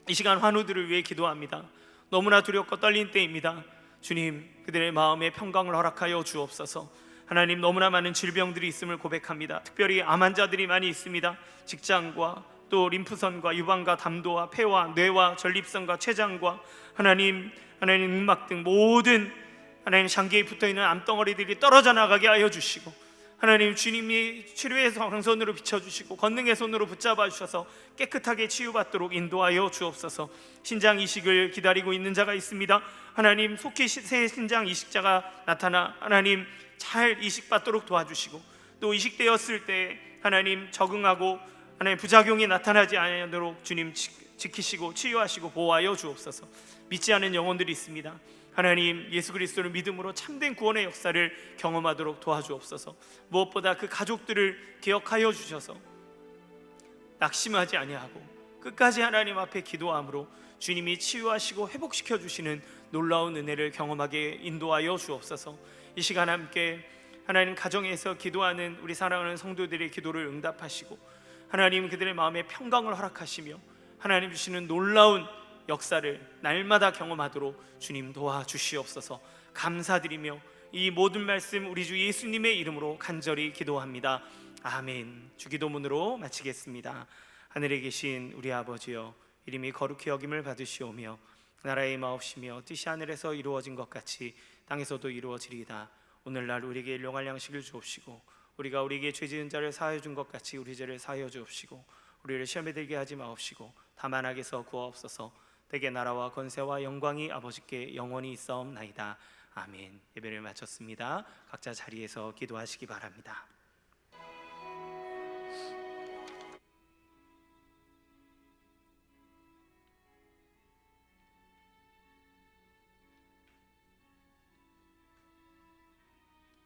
이 시간 환우들을 위해 기도합니다. 너무나 두렵고 떨린 때입니다. 주님, 그들의 마음에 평강을 허락하여 주옵소서. 하나님, 너무나 많은 질병들이 있음을 고백합니다. 특별히 암 환자들이 많이 있습니다. 직장과 또 림프선과 유방과 담도와 폐와 뇌와 전립선과 췌장과 하나님 음막 등 모든 하나님 장기에 붙어있는 암덩어리들이 떨어져 나가게 하여 주시고, 하나님 주님이 치료의 광선으로 비춰주시고 권능의 손으로 붙잡아 주셔서 깨끗하게 치유받도록 인도하여 주옵소서. 신장 이식을 기다리고 있는 자가 있습니다. 하나님, 속히 새 신장 이식자가 나타나 하나님 잘 이식받도록 도와주시고, 또 이식되었을 때 하나님 적응하고 하나님 부작용이 나타나지 않도록 주님 지키시고 치유하시고 보호하여 주옵소서. 믿지 않은 영혼들이 있습니다. 하나님, 예수 그리스도를 믿음으로 참된 구원의 역사를 경험하도록 도와주옵소서. 무엇보다 그 가족들을 기억하여 주셔서 낙심하지 아니하고 끝까지 하나님 앞에 기도함으로 주님이 치유하시고 회복시켜 주시는 놀라운 은혜를 경험하게 인도하여 주옵소서. 이 시간 함께 하나님 가정에서 기도하는 우리 사랑하는 성도들의 기도를 응답하시고 하나님 그들의 마음에 평강을 허락하시며 하나님 주시는 놀라운 역사를 날마다 경험하도록 주님 도와주시옵소서. 감사드리며 이 모든 말씀 우리 주 예수님의 이름으로 간절히 기도합니다. 아멘. 주기도문으로 마치겠습니다. 하늘에 계신 우리 아버지여, 이름이 거룩히 여김을 받으시오며 나라의 마옵시며 뜻이 하늘에서 이루어진 것 같이 땅에서도 이루어지리이다. 오늘날 우리에게 일용할 양식을 주옵시고 우리가 우리에게 죄 지은 자를 사하여 준 것 같이 우리 죄를 사하여 주옵시고 우리를 시험에 들게 하지 마옵시고 다만 악에서 구하옵소서. 대개 나라와 권세와 영광이 아버지께 영원히 있사옵나이다. 아멘. 예배를 마쳤습니다. 각자 자리에서 기도하시기 바랍니다.